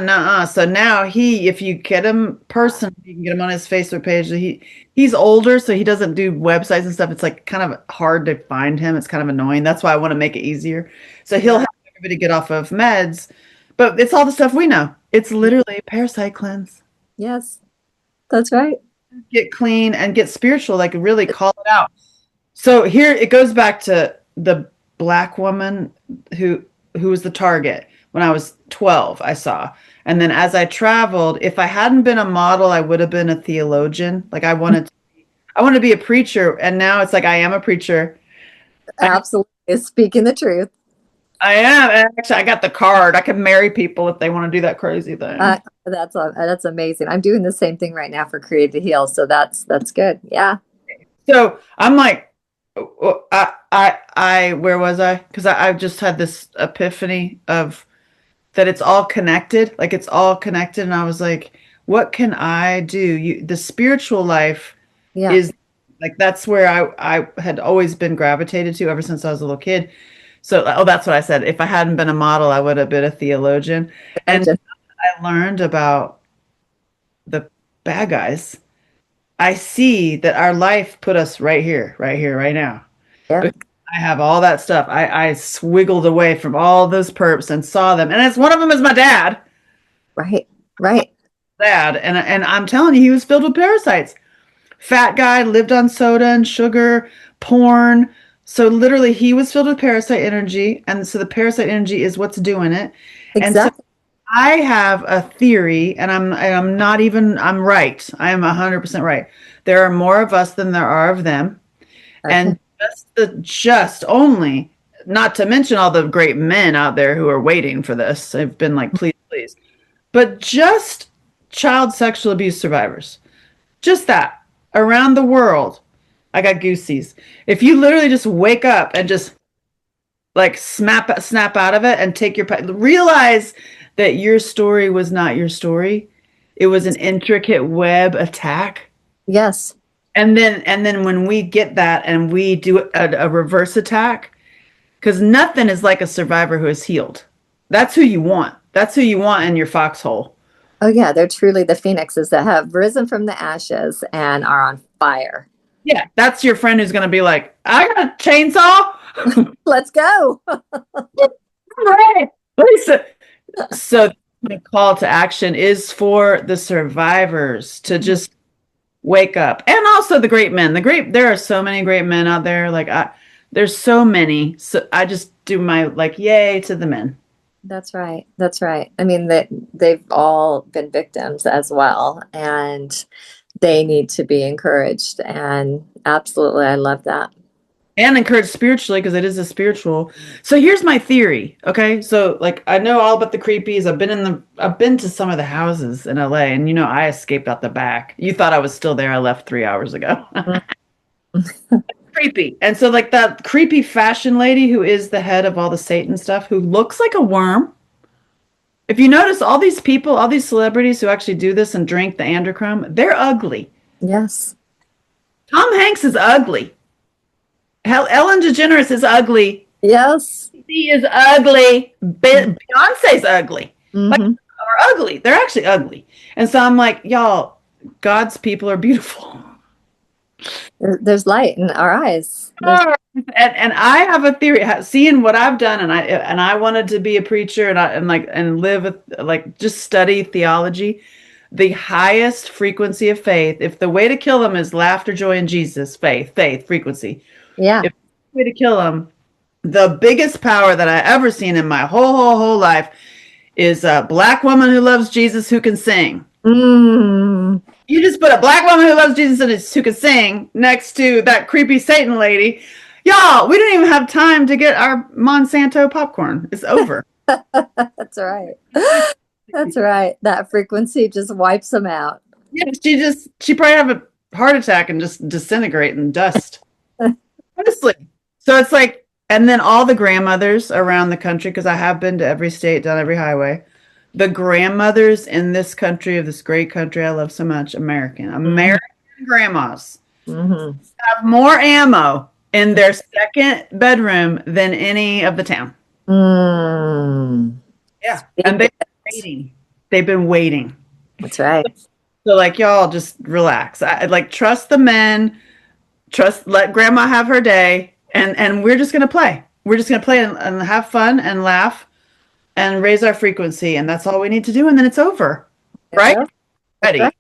nuh-uh. So now if you get him personally, you can get him on his Facebook page. He's older, so he doesn't do websites and stuff. It's like kind of hard to find him. It's kind of annoying. That's why I want to make it easier. So he'll Yeah. have everybody get off of meds, but it's all the stuff we know. It's literally parasite cleanse, Yes. That's right. get clean and get spiritual, like really call it out. So here it goes back to the black woman who was the target when I was 12, I saw. And then as I traveled, if I hadn't been a model, I would have been a theologian. Like I wanted to be a preacher, and now it's like I am a preacher. I, Absolutely. Speaking the truth. I am. And actually, I got the card. I can marry people if they want to do that crazy thing. That's amazing. I'm doing the same thing right now for Create to Heal, so that's good. Yeah. So I'm like, where was I? Because I've just had this epiphany of that it's all connected. Like it's all connected. And I was like, what can I do? The spiritual life Yeah. is like, that's where I had always been gravitated to ever since I was a little kid. So, oh, that's what I said. If I hadn't been a model, I would have been a theologian. And Just, I learned about the bad guys. I see that our life put us right here, right here, right now. yeah. Because I have all that stuff. I swiggled away from all those perps and saw them. And it's one of them is my dad. Right. Right. Dad. And I'm telling you, he was filled with parasites. Fat guy, lived on soda and sugar, porn. So literally he was filled with parasite energy. And so the parasite energy is what's doing it. And so Exactly. I have a theory, and I'm not even I'm right. I am 100% right. There are more of us than there are of them. Okay. And just only, not to mention all the great men out there who are waiting for this. They've been like, please, please. But just child sexual abuse survivors. Just that. Around the world. I got goosies. If you literally just wake up and just like snap out of it and take your realize that your story was not your story. It was an intricate web attack. Yes. And then when we get that and we do a reverse attack, because nothing is like a survivor who is healed. That's who you want. That's who you want in your foxhole. Oh yeah, they're truly the phoenixes that have risen from the ashes and are on fire. Yeah, that's your friend who's going to be like, I got a chainsaw. Let's go. Right. Listen. So my call to action is for the survivors to just wake up, and also the great men. There are so many great men out there. There's so many. So I just do my like, yay to the men. That's right. That's right. I mean, that they've all been victims as well, and they need to be encouraged. And absolutely, I love that. And encouraged spiritually because it is a spiritual. So here's my theory. Okay. So like I know all about the creepies. I've been to some of the houses in LA and I escaped out the back. You thought I was still there. I left 3 hours ago. Creepy. And so like that creepy fashion lady who is the head of all the Satan stuff, who looks like a worm. If you notice all these people, all these celebrities who actually do this and drink the androchrome, they're ugly. Yes. Tom Hanks is ugly. Hell, Ellen DeGeneres is ugly. Yes. He is ugly. Beyonce's ugly. Like, Hmm. are ugly. They're actually ugly. And so I'm like, y'all, God's people are beautiful. There's light in our eyes. And I have a theory, seeing what I've done, and I wanted to be a preacher and live like just study theology. The highest frequency of faith, if the way to kill them is laughter, joy, and Jesus, faith, frequency. Yeah. If the way to kill them, the biggest power that I ever seen in my whole life is a black woman who loves Jesus who can sing. Mm. You just put a black woman who loves Jesus and who can sing next to that creepy Satan lady. Y'all, we didn't even have time to get our Monsanto popcorn. It's over. That's right. That's right. That frequency just wipes them out. Yeah, she probably have a heart attack and just disintegrate in dust. Honestly. So it's like, and then all the grandmothers around the country, because I have been to every state, done every highway. The grandmothers in this country, of this great country I love so much, American grandmas Mm-hmm. have more ammo in their second bedroom than any of the town. Mm. Yeah. And they've been waiting. They've been waiting. That's right. So like y'all just relax. I like trust the men, let grandma have her day, and we're just gonna play. We're just gonna play and have fun and laugh and raise our frequency, and that's all we need to do, and then it's over. Right? Yeah, that's Ready. right.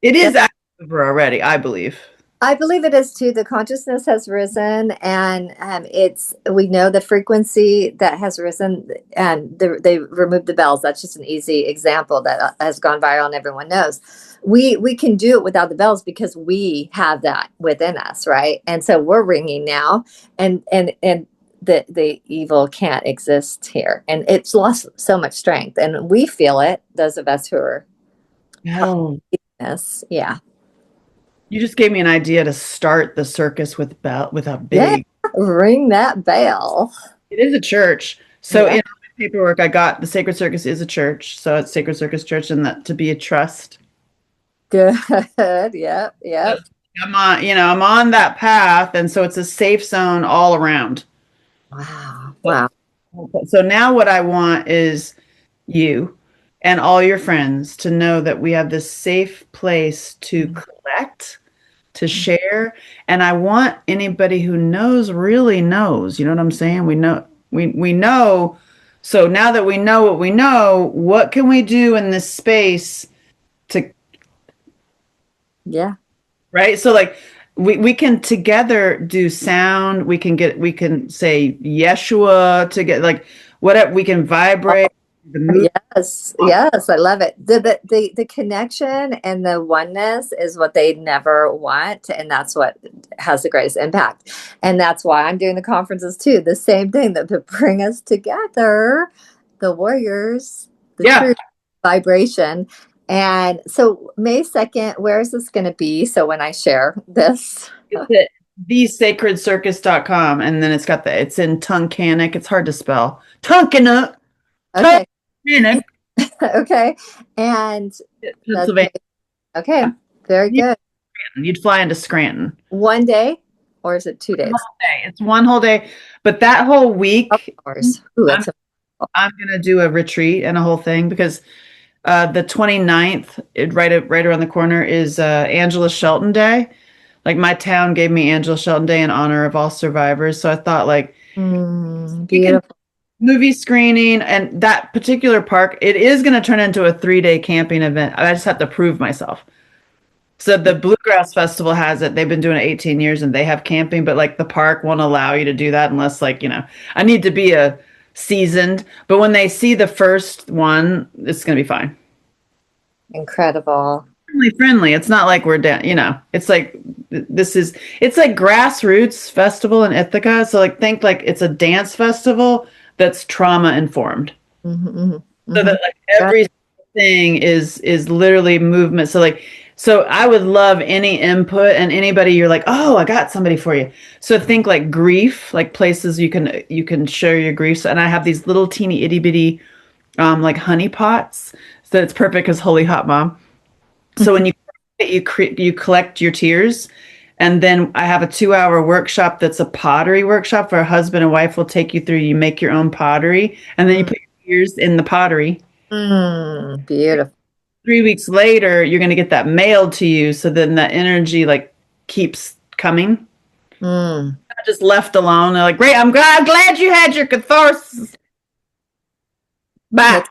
It is That's, actually over already, I believe. I believe it is too. The consciousness has risen, and it's we know the frequency that has risen, and they removed the bells. That's just an easy example that has gone viral, and everyone knows. We can do it without the bells because we have that within us, right? And so we're ringing now, and the evil can't exist here, and it's lost so much strength, and we feel it. Those of us who are No. yes, yeah. You just gave me an idea to start the circus with a Yeah, big. ring that bell. It is a church. So Yeah. in my paperwork, I got the Sacred Circus is a church. So it's Sacred Circus Church, and that to be a trust. Good. Yep. Yep. I'm on that path, and so it's a safe zone all around. Wow. Wow. So now what I want is you and all your friends to know that we have this safe place to collect, to share, and I want anybody who knows really knows. You know what I'm saying? We know. So now that we know what we know, what can we do in this space to Yeah. right? So like we can together do sound, we can say Yeshua to get like whatever, we can vibrate the mood. Yes. Yes. I love it. The connection and the oneness is what they never want. And that's what has the greatest impact. And that's why I'm doing the conferences too. The same thing that to bring us together, the warriors, the Yeah. true vibration. And so May 2nd, where is this going to be? So when I share this, It's at thesacredcircus.com, and then it's in Tunkhannock. It's hard to spell. Tunkhannock. okay. Tunkhannock, Okay. And that's Pennsylvania. okay. Very good. You'd fly into Scranton. One day, or is it 2 days? It's one whole day, but that whole week, Hours. Ooh, that's I'm gonna do a retreat and a whole thing because the 29th, right around the corner, is Angela Shelton Day. Like my town gave me Angela Shelton Day in honor of all survivors. So I thought like beautiful. movie screening and that particular park, it is going to turn into a 3-day camping event. I just have to prove myself. So the Bluegrass Festival has it. They've been doing it 18 years, and they have camping, but like the park won't allow you to do that unless like, I need to be a 3 day camping event. I just have to prove myself. So the Bluegrass Festival has it. They've been doing it 18 years, and they have camping, but like the park won't allow you to do that unless like, I need to be a 3 day camping event. seasoned, but when they see the first one, it's going to be fine. Incredible. Friendly. It's not like we're down, it's like it's like grassroots festival in Ithaca. So like think like it's a dance festival that's trauma informed. Hmm. So Hmm. that like every thing is literally movement. So I would love any input and anybody you're like, oh, I got somebody for you. So think like grief, like places you can share your griefs. And I have these little teeny itty bitty like honey pots. So it's perfect because holy hot mom. So when you collect your tears, and then I have a 2-hour workshop that's a pottery workshop where a husband and wife will take you through. You make your own pottery, and then you put your tears in the pottery. Beautiful. 3 weeks later, you're going to get that mailed to you. So then that energy like keeps coming. Mm. Not just left alone. They're like, great, I'm glad you had your catharsis. Bye. That's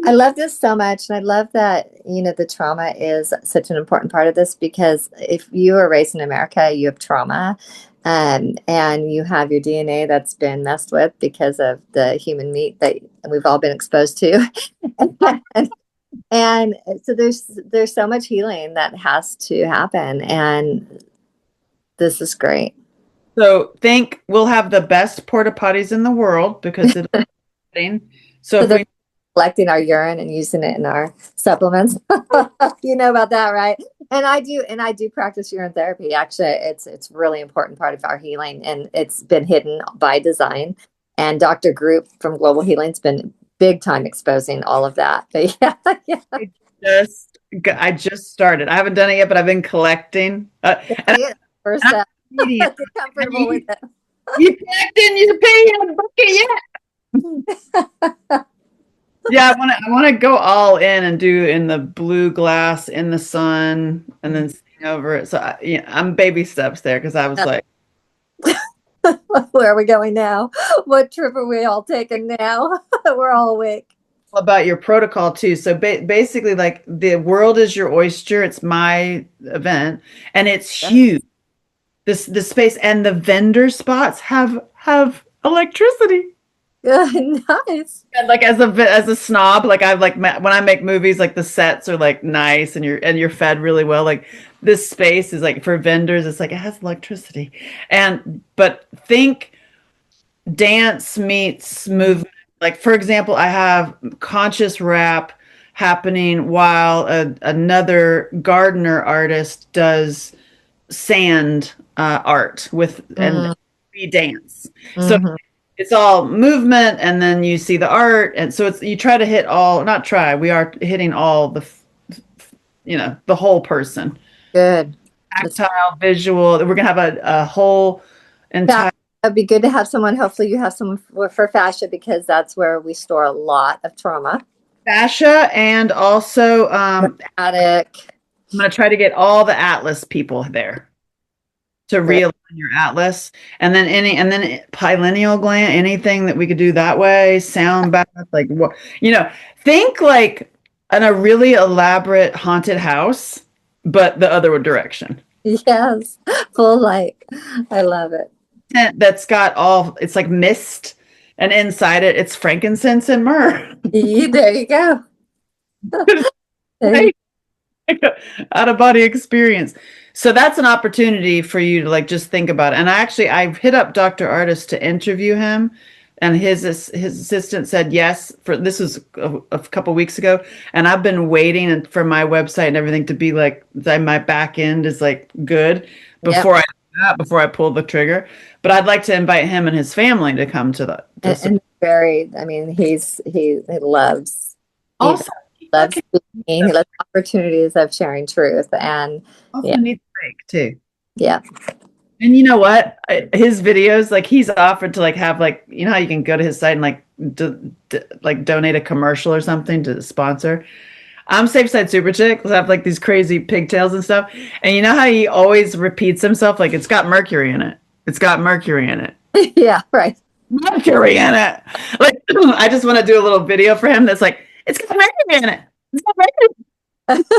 I love this so much. And I love that, the trauma is such an important part of this because if you were raised in America, you have trauma, and you have your DNA that's been messed with because of the human meat that we've all been exposed to. and, and so there's so much healing that has to happen. And this is great. So think we'll have the best porta potties in the world because it's so So if they're we collecting our urine and using it in our supplements. You know about that, right? And I do practice urine therapy. Actually, it's really important part of our healing, and it's been hidden by design. And Dr. Group from Global Healing's been big time exposing all of that. But yeah, yeah. I just started. I haven't done it yet, but I've been collecting. And Yeah. First I'm step. Canadian. Get comfortable with You collecting? You paying a bucket yet? it. Yeah, I want to go all in and do in the blue glass in the sun and then sing over it. So yeah, I'm baby steps there because I was like, Where are we going now? What trip are we all taking now? We're all awake. about your protocol too. So basically, like the world is your oyster. It's my event, and it's huge. The space and the vendor spots have electricity. Good, nice. And like as a snob, like I've like when I make movies, like the sets are like nice and you're fed really well. Like this space is like for vendors, it's like it has electricity. And but think dance meets movement. Like for example, I have conscious rap happening while another gardener artist does sand art with and Mm, we dance. So mhm. it's all movement and then you see the art and so it's you try to hit all not try we are hitting all the whole person, Good. That's, tactile, visual. We're gonna have a whole that entire would be good to have someone. Hopefully, you have someone for fascia because that's where we store a lot of trauma. fascia and also Attic. I'm gonna try to get all the atlas people there to Great. realign your atlas and then pineal gland, anything that we could do that way, sound bath, like what think like in a really elaborate haunted house, but the other direction. Yes. Full light. I love it. Tent that's got all it's like mist and inside it's frankincense and myrrh. There you go. There you- Right? Out of body experience. So that's an opportunity for you to like just think about it. And I've hit up Dr. Artist to interview him, and his assistant said yes. For this was a couple weeks ago, and I've been waiting for my website and everything to be like that. My back end is like good Yep. before I pull the trigger. But I'd like to invite him and his family to come to the And very. I mean, he loves. He also loves speaking. He loves opportunities of sharing truth. And also yeah, needs a break too. yeah, And you know what? His videos, like he's offered to like have like how you can go to his site and like like donate a commercial or something to sponsor. I'm Safe Side Super Chick. I have like these crazy pigtails and stuff. And you know how he always repeats himself like it's got mercury in it. It's got mercury in it. yeah, right. Mercury in it. Like I just want to do a little video for him that's like it's got mercury in it. It's got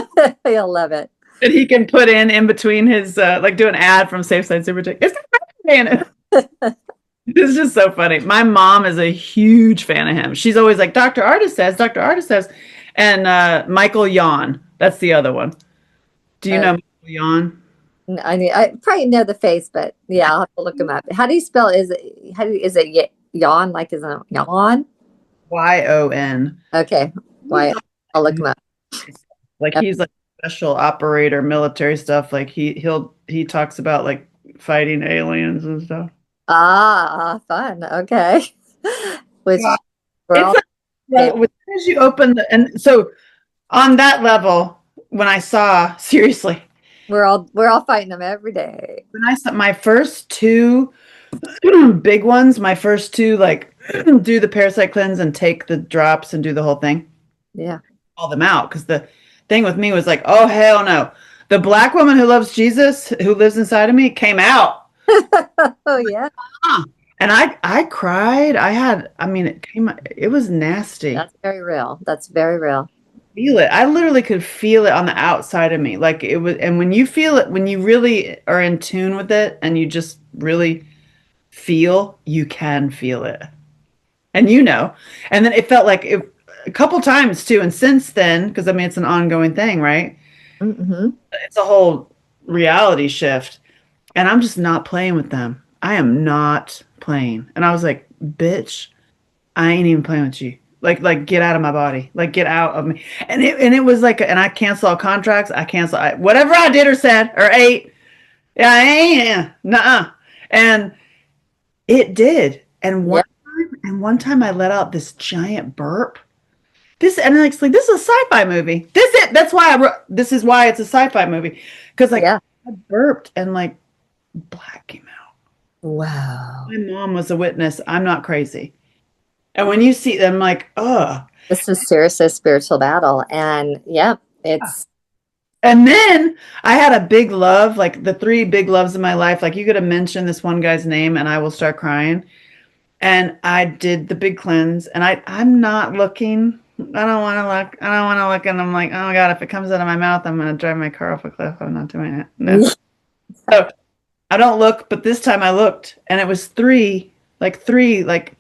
mercury. He'll love it. That he can put in between his like do an ad from Safe Side Super Chick. It's got mercury in it. It's just so funny. My mom is a huge fan of him. She's always like, Dr. Artist says, Dr. Artist says. And Michael Yon, that's the other one. Do you Uh, know Michael Yon? I mean, I probably know the face, but yeah, I'll have to look him up. How do you spell? Is it yawn? Like is it yawn? Yon. Okay, why? I'll look him up. Like Yep. he's like special operator, military stuff. Like he talks about like fighting aliens and stuff. Ah, fun. Okay, Yeah. which we're It's all like, well, as soon as you open and so on that level, when I saw, seriously, we're all fighting them every day. when I saw my first two big ones, my first two, like do the parasite cleanse and take the drops and do the whole thing, Yeah. all them out. Because the thing with me was like, oh, hell no. The black woman who loves Jesus, who lives inside of me, came out. Oh yeah, Huh. And I cried. I mean, it was nasty. that's very real. That's very real. Feel it. I literally could feel it on the outside of me. Like it was, and when you feel it, when you really are in tune with it and you just really feel, you can feel it. And and then it felt like it a couple times too. And since then, because I mean, it's an ongoing thing, right? Hmm. It's a whole reality shift. And I'm just not playing with them. I am not playing. And I was like, bitch, I ain't even playing with you. Like get out of my body. Like get out of me. And it was like, and I cancel all contracts. Whatever I did or said or ate. Yeah, I ain't. Nuh-uh. And it did. Yeah. And one time I let out this giant burp. Like this is a sci-fi movie. That's why this is why it's a sci-fi movie. Because like Yeah. I burped and like black came out. Wow. My mom was a witness. I'm not crazy. And when you see them, like, oh. This was seriously a spiritual battle, and yeah, it's And then I had a big love, like the three big loves in my life. Like you could have mentioned this one guy's name, and I will start crying. And I did the big cleanse, and I'm not looking. I don't want to look. I don't want to look, and I'm like, oh God, if it comes out of my mouth, I'm gonna drive my car off a cliff. I'm not doing it. No. So I don't look, but this time I looked, and it was three like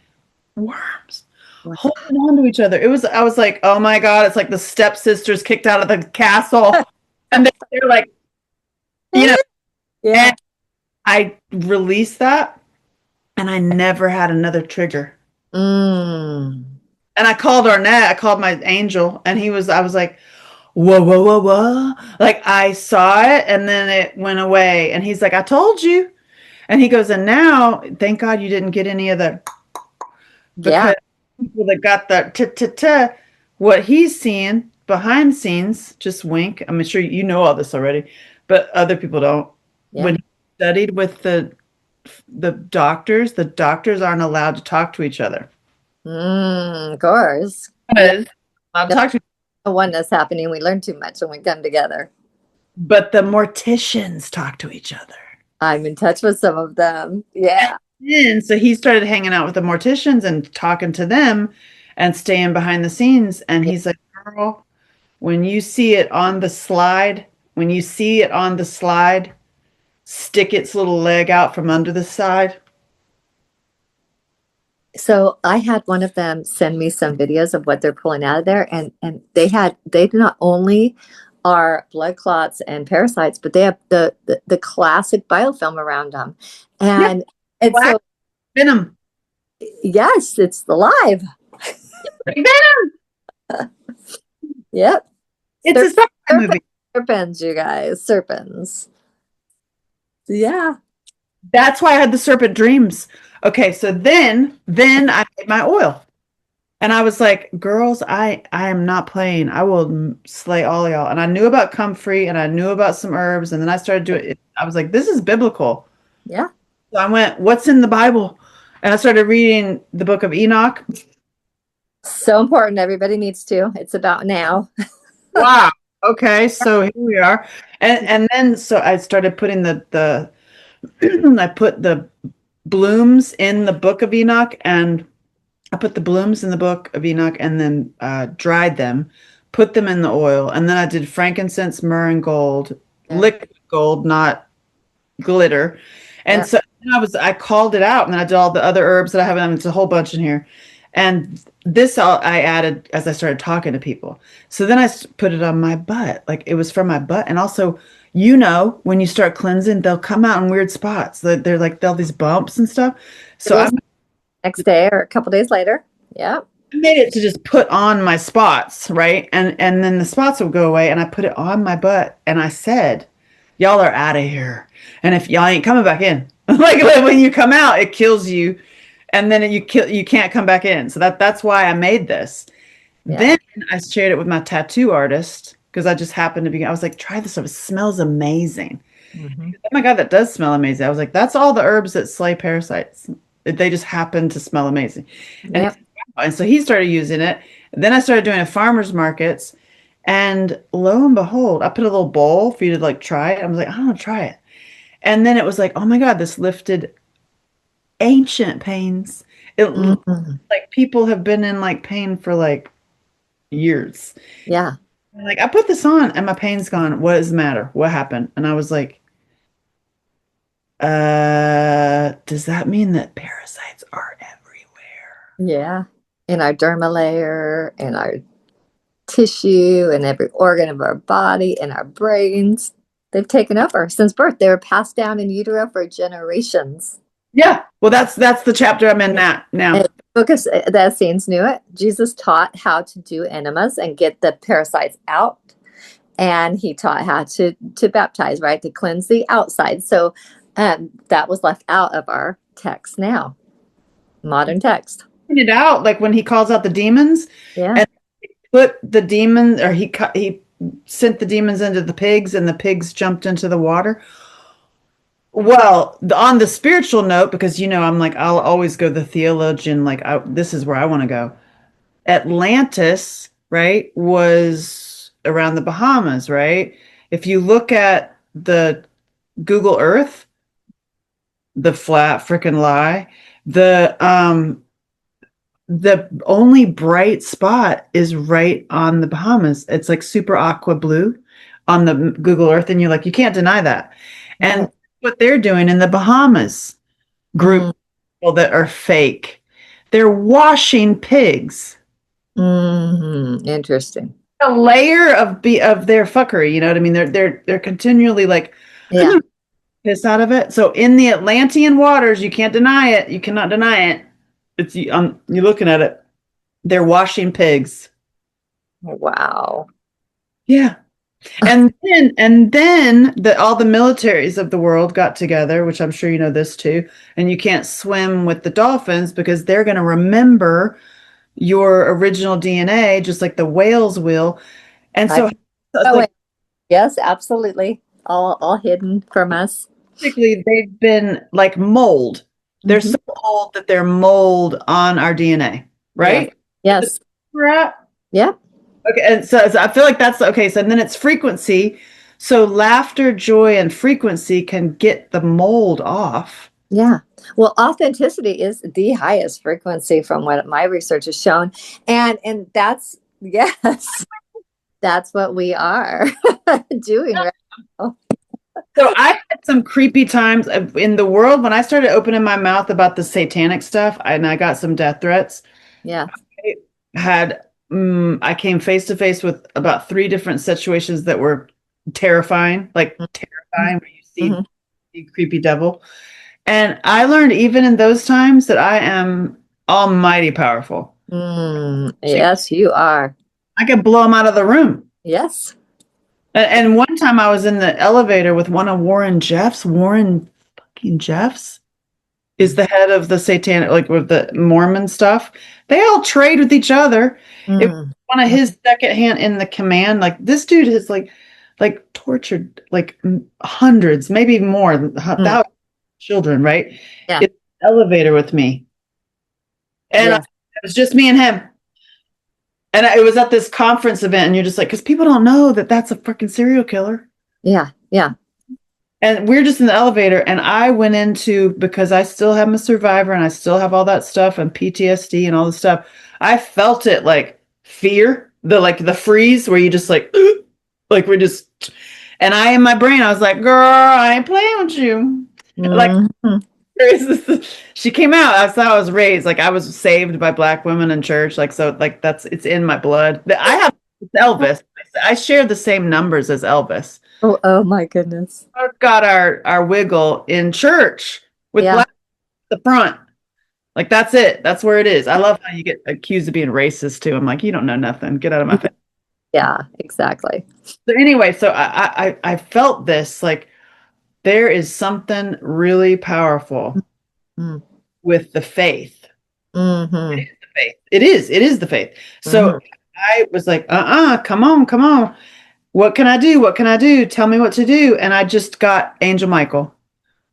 worms holding on to each other. I was like, oh my God, it's like the stepsisters kicked out of the castle. And they're like, you know, yeah. and I released that and I never had another trigger. Mm. And I called Arnett, I called my angel, and I was like, whoa, whoa, whoa, whoa. Like I saw it and then it went away. And he's like, I told you. And he goes, and now, thank God you didn't get any of the, Yeah. because people that got the ta what he's seeing behind the scenes, just wink. I'm sure you know all this already, but other people don't. Yeah. When he studied with the doctors aren't allowed to talk to each other. Of course. Yeah. Because allowed to talk to, The oneness happening. We learn too much when we come together. but the morticians talk to each other. I'm in touch with some of them. Yeah. And so he started hanging out with the morticians and talking to them and staying behind the scenes. And he's like, girl, when you see it on the slide, stick its little leg out from under the side. So I had one of them send me some videos of what they're pulling out of there, and they not only are blood clots and parasites, but they have the classic biofilm around them, Yeah, and black so venom. yes, it's alive. Venom. Yep, It's a sci-fi movie. serpents, you guys, serpents. Yeah, That's why I had the serpent dreams. Okay, so then I made my oil. And I was like, girls, I am not playing. I will slay all y'all. And I knew about comfrey and I knew about some herbs. And then I started doing it. I was like, this is biblical. yeah, So I went, what's in the Bible? And I started reading the book of Enoch. so important. Everybody needs to. It's about now. Wow. Okay, so here we are. And then so I started putting the I put the blooms in the book of Enoch, and I put the blooms in the book of Enoch and then dried them, put them in the oil, and then I did frankincense, myrrh, and gold, Yeah, liquid gold, not glitter. And yeah. so And I called it out, and then I did all the other herbs that I have, and it's a whole bunch in here. And this all I added as I started talking to people. So then put it on my butt, like it was from my butt. And also, when you start cleansing, they'll come out in weird spots. They're like they'll these bumps and stuff. It So is next day or a couple days later. Yeah. I made it to just put on my spots, right? And then the spots will go away, and I put it on my butt, and I said, "Y'all are out of here, and if y'all ain't coming back in, like when you come out, it kills you, and then you can't come back in." So that's why I made this. Yeah. Then I shared it with my tattoo artist because I just happened to be. I was like, "Try this stuff. It smells amazing." Mm-hmm. Oh my God, that does smell amazing. I was like, "That's all the herbs that slay parasites. They just happen to smell amazing." And Yep. and so he started using it. Then I started doing it at farmers markets. And lo and behold, I put a little bowl for you to like try it. I was like, I want to try it. And then it was like, oh my God, this lifted ancient pains. It Mm-hmm. like people have been in like pain for like years. Yeah. Like I put this on and my pain's gone. What is the matter? What happened? And I was like, does that mean that parasites are everywhere? Yeah. In our derma layer, in our tissue, in every organ of our body, in our brains. They've taken over since birth. They were passed down in utero for generations. Yeah. Well, that's the chapter I'm in now. And focus, the Essenes knew it. Jesus taught how to do enemas and get the parasites out. And he taught how to baptize, right? To cleanse the outside. So that was left out of our text now, modern text. Pointed out like when he calls out the demons Yeah. and put the demon or he sent the demons into the pigs and the pigs jumped into the water. Well, on the spiritual note, because I'm like I'll always go the theologian, like this is where I want to go. Atlantis, right, was around the Bahamas, right? If you look at the Google Earth, the flat freaking lie, the only bright spot is right on the Bahamas. It's like super aqua blue on the Google Earth, and you're like, you can't deny that. And Right. what they're doing in the Bahamas, group Mm. of people that are fake, they're washing pigs. Mm-hmm. Interesting. A layer of their fuckery, you know what I mean? They're continually like Yeah. piss out of it. So in the Atlantean waters, you can't deny it. You cannot deny it. You're looking at it. They're washing pigs. Wow. Yeah. And then all the militaries of the world got together, which I'm sure you know this too. And you can't swim with the dolphins because they're going to remember your original DNA, just like the whales will. And I so it's oh, like yes, absolutely. All hidden from us. basically they've been like mold. They're Mm-hmm. so old that they're mold on our DNA, Yes. right? Yes. We're at. Yeah. Okay, and so I feel like that's okay. So then it's frequency. So laughter, joy, and frequency can get the mold off. Yeah. Well, authenticity is the highest frequency from what my research has shown. And that's yes, that's what we are doing right now. So I had some creepy times in the world when I started opening my mouth about the satanic stuff, and I got some death threats. Yeah. I had I came face to face with about 3 different situations that were terrifying, like terrifying, where you see Mm-hmm. the creepy devil. And I learned even in those times that I am almighty powerful. Yes, you are. I could blow them out of the room. Yes. And one time I was in the elevator with one of Warren Jeffs. Warren fucking Jeffs is the head of the satanic, like with the Mormon stuff. They all trade with each other. It was Mm. one of his second hand in the command. Like this dude has like tortured like hundreds, maybe more, Mm. thousands of children, right? Yeah. It's elevator with me. And Yes. it was just me and him. And it was at this conference event, and you're just like, because people don't know that that's a freaking serial killer. Yeah. Yeah. And we're just in the elevator, and I went into, because I still have a survivor and I still have all that stuff and PTSD and all this stuff. I felt it like fear, the freeze where you just like we're just, and I in my brain, I was like, girl, I ain't playing with you. Like Mhm. She came out. That's how I was raised. Like I was saved by black women in church. Like so, like that's it's in my blood. I have Elvis. I share the same numbers as Elvis. Oh, oh my goodness. Got our wiggle in church with Yeah. black at the front. Like that's it. That's where it is. I love how you get accused of being racist too. I'm like, you don't know nothing. Get out of my face. Yeah, exactly. So anyway, so I felt this like there is something really powerful Mm. with the faith. Mm-hmm. The faith. It is the faith. Mm-hmm. So I was like, come on, come on. What can I do? What can I do? Tell me what to do. And I just got Angel Michael.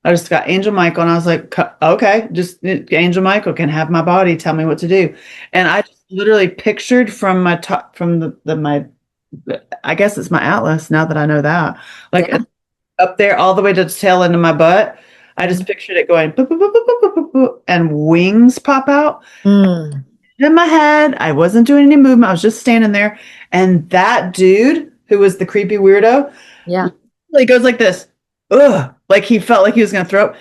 I just got Angel Michael, and I was like, okay, just Angel Michael can have my body. Tell me what to do. And I just literally pictured from my top, from my, I guess it's my atlas now that I know that, like Yeah. up there all the way to the tail end of my butt. I Mm. just pictured it going, boop, boop, boop, boop, boop, boop, boop, and wings pop out Mm. in my head. I wasn't doing any movement. I was just standing there. And that dude who was the creepy weirdo, Yeah. he goes like this, ugh, like he felt like he was going to throw up.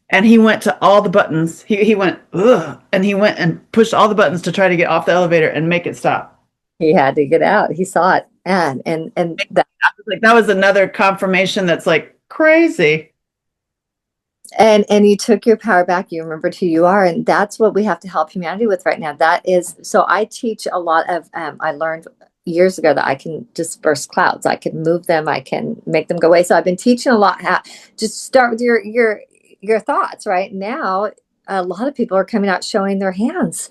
And he went to all the buttons. He went, ugh, and he went and pushed all the buttons to try to get off the elevator and make it stop. He had to get out. He saw it. And that Like that was another confirmation that's like crazy. and you took your power back. You remembered who you are, and that's what we have to help humanity with right now. That is, so I teach a lot of I learned years ago that I can disperse clouds. I can move them. I can make them go away. So I've been teaching a lot how just start with your thoughts. Right now, a lot of people are coming out showing their hands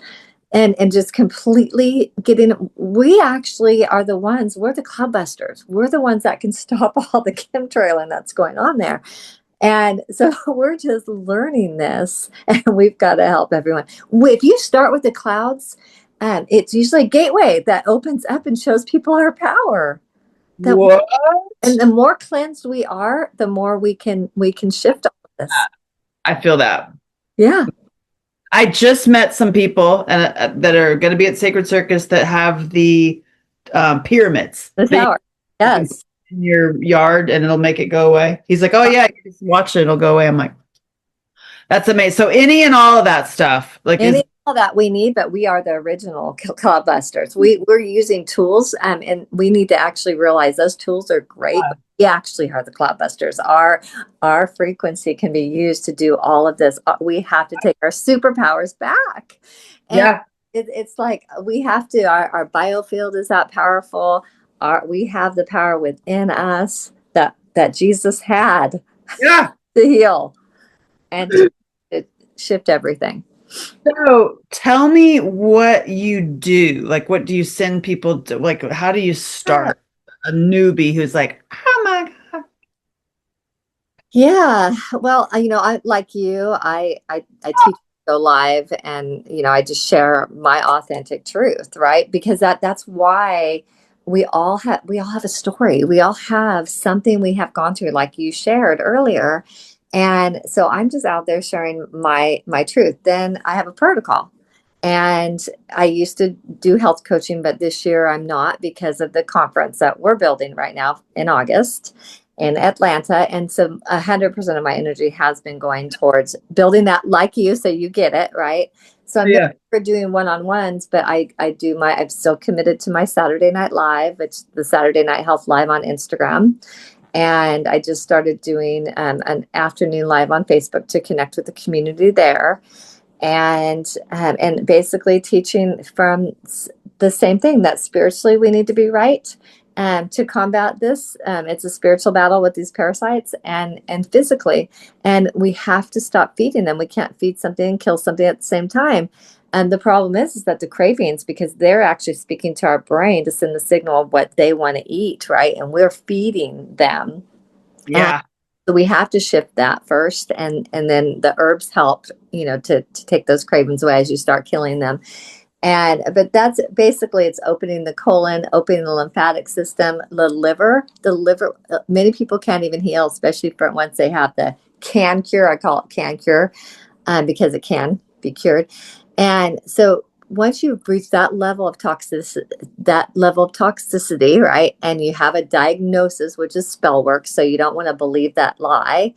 and just completely getting. We actually are the ones. We're the cloudbusters. We're the ones that can stop all the chemtrailing that's going on there. And so we're just learning this, and we've got to help everyone. If you start with the clouds, it's usually a gateway that opens up and shows people our power. That What? and the more cleansed we are, the more we can shift all of this. I feel that. Yeah, I just met some people that are going to be at Sacred Circus that have the pyramids the that tower. you can put Yes. in your yard and it'll make it go away. He's like, oh yeah, you just watch it, it'll go away. I'm like, that's amazing. So any and all of that stuff, like is Any all that we need, but we are the original cloud busters. We're using tools, and we need to actually realize those tools are great, but we actually are the cloud busters. Our frequency can be used to do all of this. We have to take our superpowers back, and yeah, it's like we have to. Our biofield is that powerful. We have the power within us that Jesus had yeah. to heal and to shift everything. So tell me what you do. Like, what do you send people to? Like, how do you start a newbie who's like, oh my God. Yeah, well, I like you. I teach go live, and I just share my authentic truth, right? Because that's why we all have a story. We all have something we have gone through, like you shared earlier. And so I'm just out there sharing my truth. Then I have a protocol. And I used to do health coaching, but this year I'm not because of the conference that we're building right now in August in Atlanta. And so 100% of my energy has been going towards building that, like you, so you get it, right? So I'm no Yeah, longer doing one-on-ones, but I'm still committed to my Saturday Night Live. It's the Saturday Night Health Live on Instagram. And I just started doing an afternoon live on Facebook to connect with the community there, and basically teaching from the same thing, that spiritually we need to be right to combat this. It's a spiritual battle with these parasites, and physically, and we have to stop feeding them. We can't feed something and kill something at the same time. And the problem is that the cravings, because they're actually speaking to our brain to send the signal of what they want to eat, right? And we're feeding them. Um, yeah, so we have to shift that first, and then the herbs help, to take those cravings away as you start killing them. And but that's basically, it's opening the colon, opening the lymphatic system, the liver. The liver, many people can't even heal, especially for once they have the can cure. I call it can cure, because it can be cured. And so once you've reached that level of toxicity, right, and you have a diagnosis, which is spell work, so you don't want to believe that lie.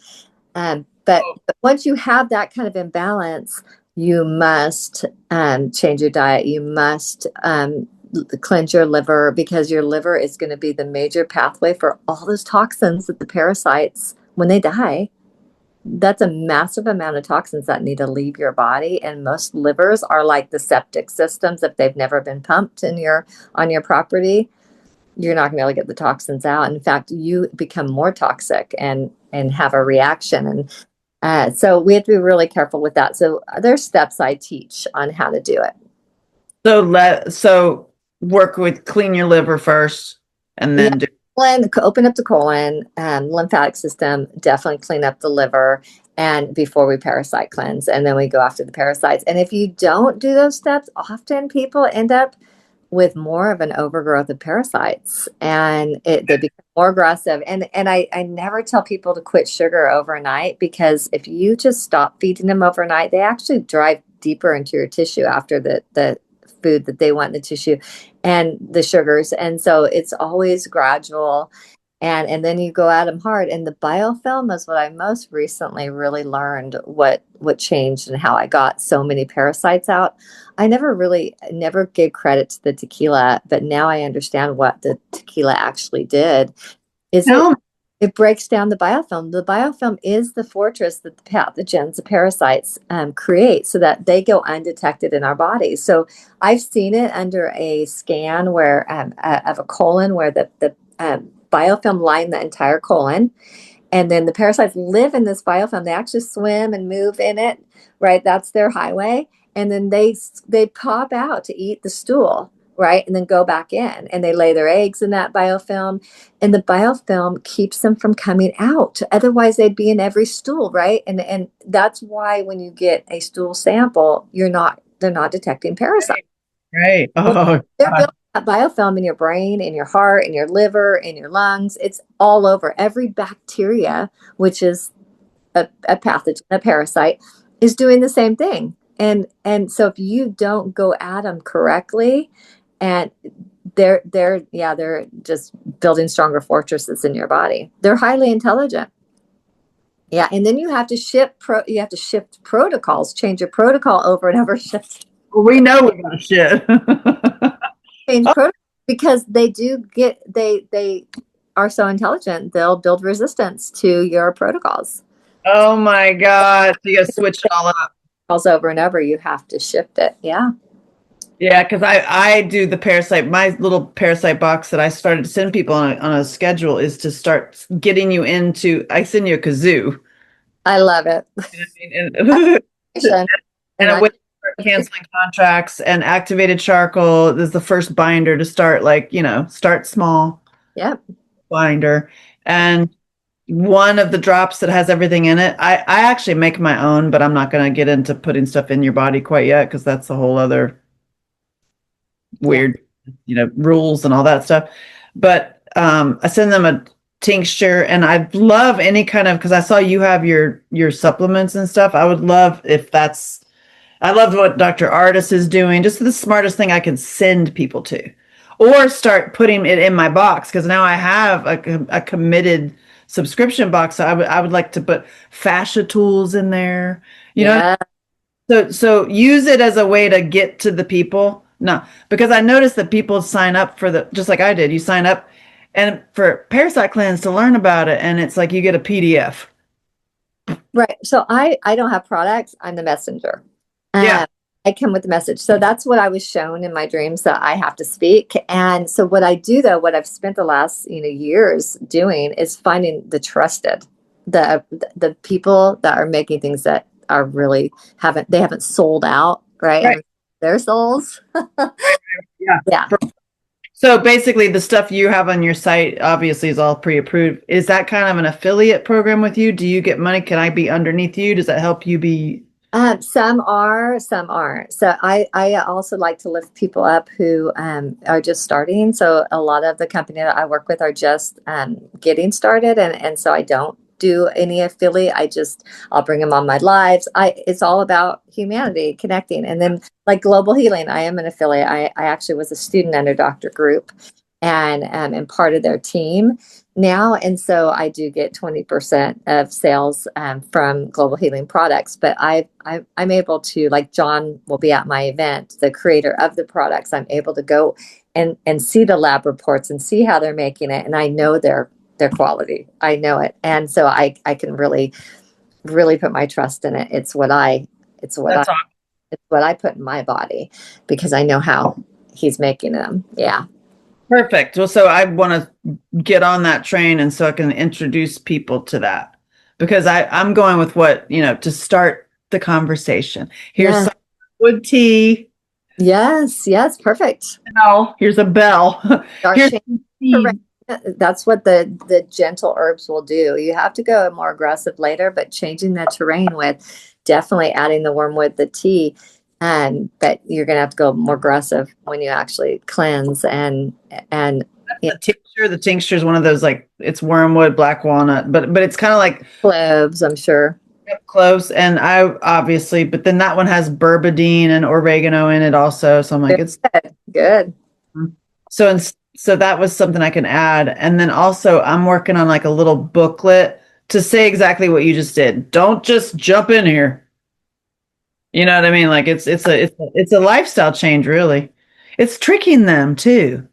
But once you have that kind of imbalance, you must change your diet. You must cleanse your liver, because your liver is going to be the major pathway for all those toxins that the parasites, when they die, that's a massive amount of toxins that need to leave your body. And most livers are like the septic systems. If they've never been pumped in your on your property, you're not going to be able to get the toxins out. In fact, you become more toxic and have a reaction. And so we have to be really careful with that. So there's steps I teach on how to do it. So work with clean your liver first, and Yeah, then do. open up the colon, lymphatic system, definitely clean up the liver, and before we parasite cleanse, and then we go after the parasites. And if you don't do those steps, often people end up with more of an overgrowth of parasites, and they become more aggressive. And I never tell people to quit sugar overnight, because if you just stop feeding them overnight, they actually drive deeper into your tissue after the food that they want in the tissue and the sugars. And so it's always gradual. And then you go at them hard. And the biofilm is what I most recently really learned what changed and how I got so many parasites out. I never gave credit to the tequila, but now I understand what the tequila actually did. Is it breaks down the biofilm. The biofilm is the fortress that the pathogens, the parasites, create, so that they go undetected in our bodies. So I've seen it under a scan where of a colon, where the biofilm lined the entire colon, and then the parasites live in this biofilm. They actually swim and move in it, right? That's their highway. And then they pop out to eat the stool, right? And then go back in, and they lay their eggs in that biofilm, and the biofilm keeps them from coming out. Otherwise they'd be in every stool, right? And that's why when you get a stool sample, they're not detecting parasites. Right. Oh, They're building that biofilm in your brain, in your heart, in your liver, in your lungs. It's all over. Every bacteria, which is a pathogen, a parasite, is doing the same thing. And so if you don't go at them correctly, and they're just building stronger fortresses in your body. They're highly intelligent. Yeah, and then you have to shift protocols, change your protocol over and over, well, we know we got shit. change protocol, because they are so intelligent. They'll build resistance to your protocols. Oh my God. So you gotta switch it all up. Calls over and over, you have to shift it. Yeah. Yeah, because I do the parasite. My little parasite box that I started to send people on a schedule is to start getting you into. I send you a kazoo. I love it. And, And a I way to start canceling contracts, and activated charcoal is the first binder to start, like, start small yeah. binder. And one of the drops that has everything in it, I actually make my own, but I'm not going to get into putting stuff in your body quite yet, because that's a whole other weird, rules and all that stuff. But I send them a tincture, and I love any kind of, because I saw you have your supplements and stuff. I would love if that's, I love what Dr. Artis is doing. Just the smartest thing I can send people to, or start putting it in my box, because now I have a committed subscription box. So I would like to put fascia tools in there. Yeah. So use it as a way to get to the people. No, because I noticed that people sign up for just like I did. You sign up and for Parasite Cleanse to learn about it, and it's like you get a PDF. Right. So I don't have products. I'm the messenger. Yeah. I come with the message. So that's what I was shown in my dreams, that I have to speak. And so what I do, though, what I've spent the last years doing, is finding the trusted, the people that are making things that are really haven't sold out, right? Right. Their souls. Yeah. Yeah. So basically, the stuff you have on your site obviously is all pre-approved. Is that kind of an affiliate program with you? Do you get money? Can I be underneath you? Does that help you be? Some are, some aren't. So I also like to lift people up who are just starting. So a lot of the company that I work with are just getting started, and so I don't do any affiliate. I'll bring them on my lives. It's all about humanity connecting, and then like Global Healing, I am an affiliate. I actually was a student under Dr. Group, and part of their team. now, and so I do get 20% of sales from Global Healing Products, but I'm able to, like John will be at my event, the creator of the products. I'm able to go and see the lab reports and see how they're making it, and I know their quality. I know it, and so I can really put my trust in it. It's what I That's awesome. it's what I put in my body because I know how he's making them. Yeah. Perfect. Well, so I want to get on that train, and so I can introduce people to that because I'm going with what, to start the conversation. Here's Yeah. some wood tea. Yes. Yes. Perfect. Bell. Here's a bell. Start Here's changing some terrain. seeds. That's what the gentle herbs will do. You have to go more aggressive later, but changing the terrain with definitely adding the wormwood, the tea, but you're gonna have to go more aggressive when you actually cleanse and you know, The tincture. The tincture is one of those, like, it's wormwood, black walnut, but it's kind of like cloves, I'm sure. up close. And I obviously, but then that one has berberine and oregano in it also. So I'm like, it's Good. Good. so so that was something I can add. And then also I'm working on like a little booklet to say exactly what you just did. Don't just jump in here. You know what I mean? Like it's a lifestyle change, really. It's tricking them too.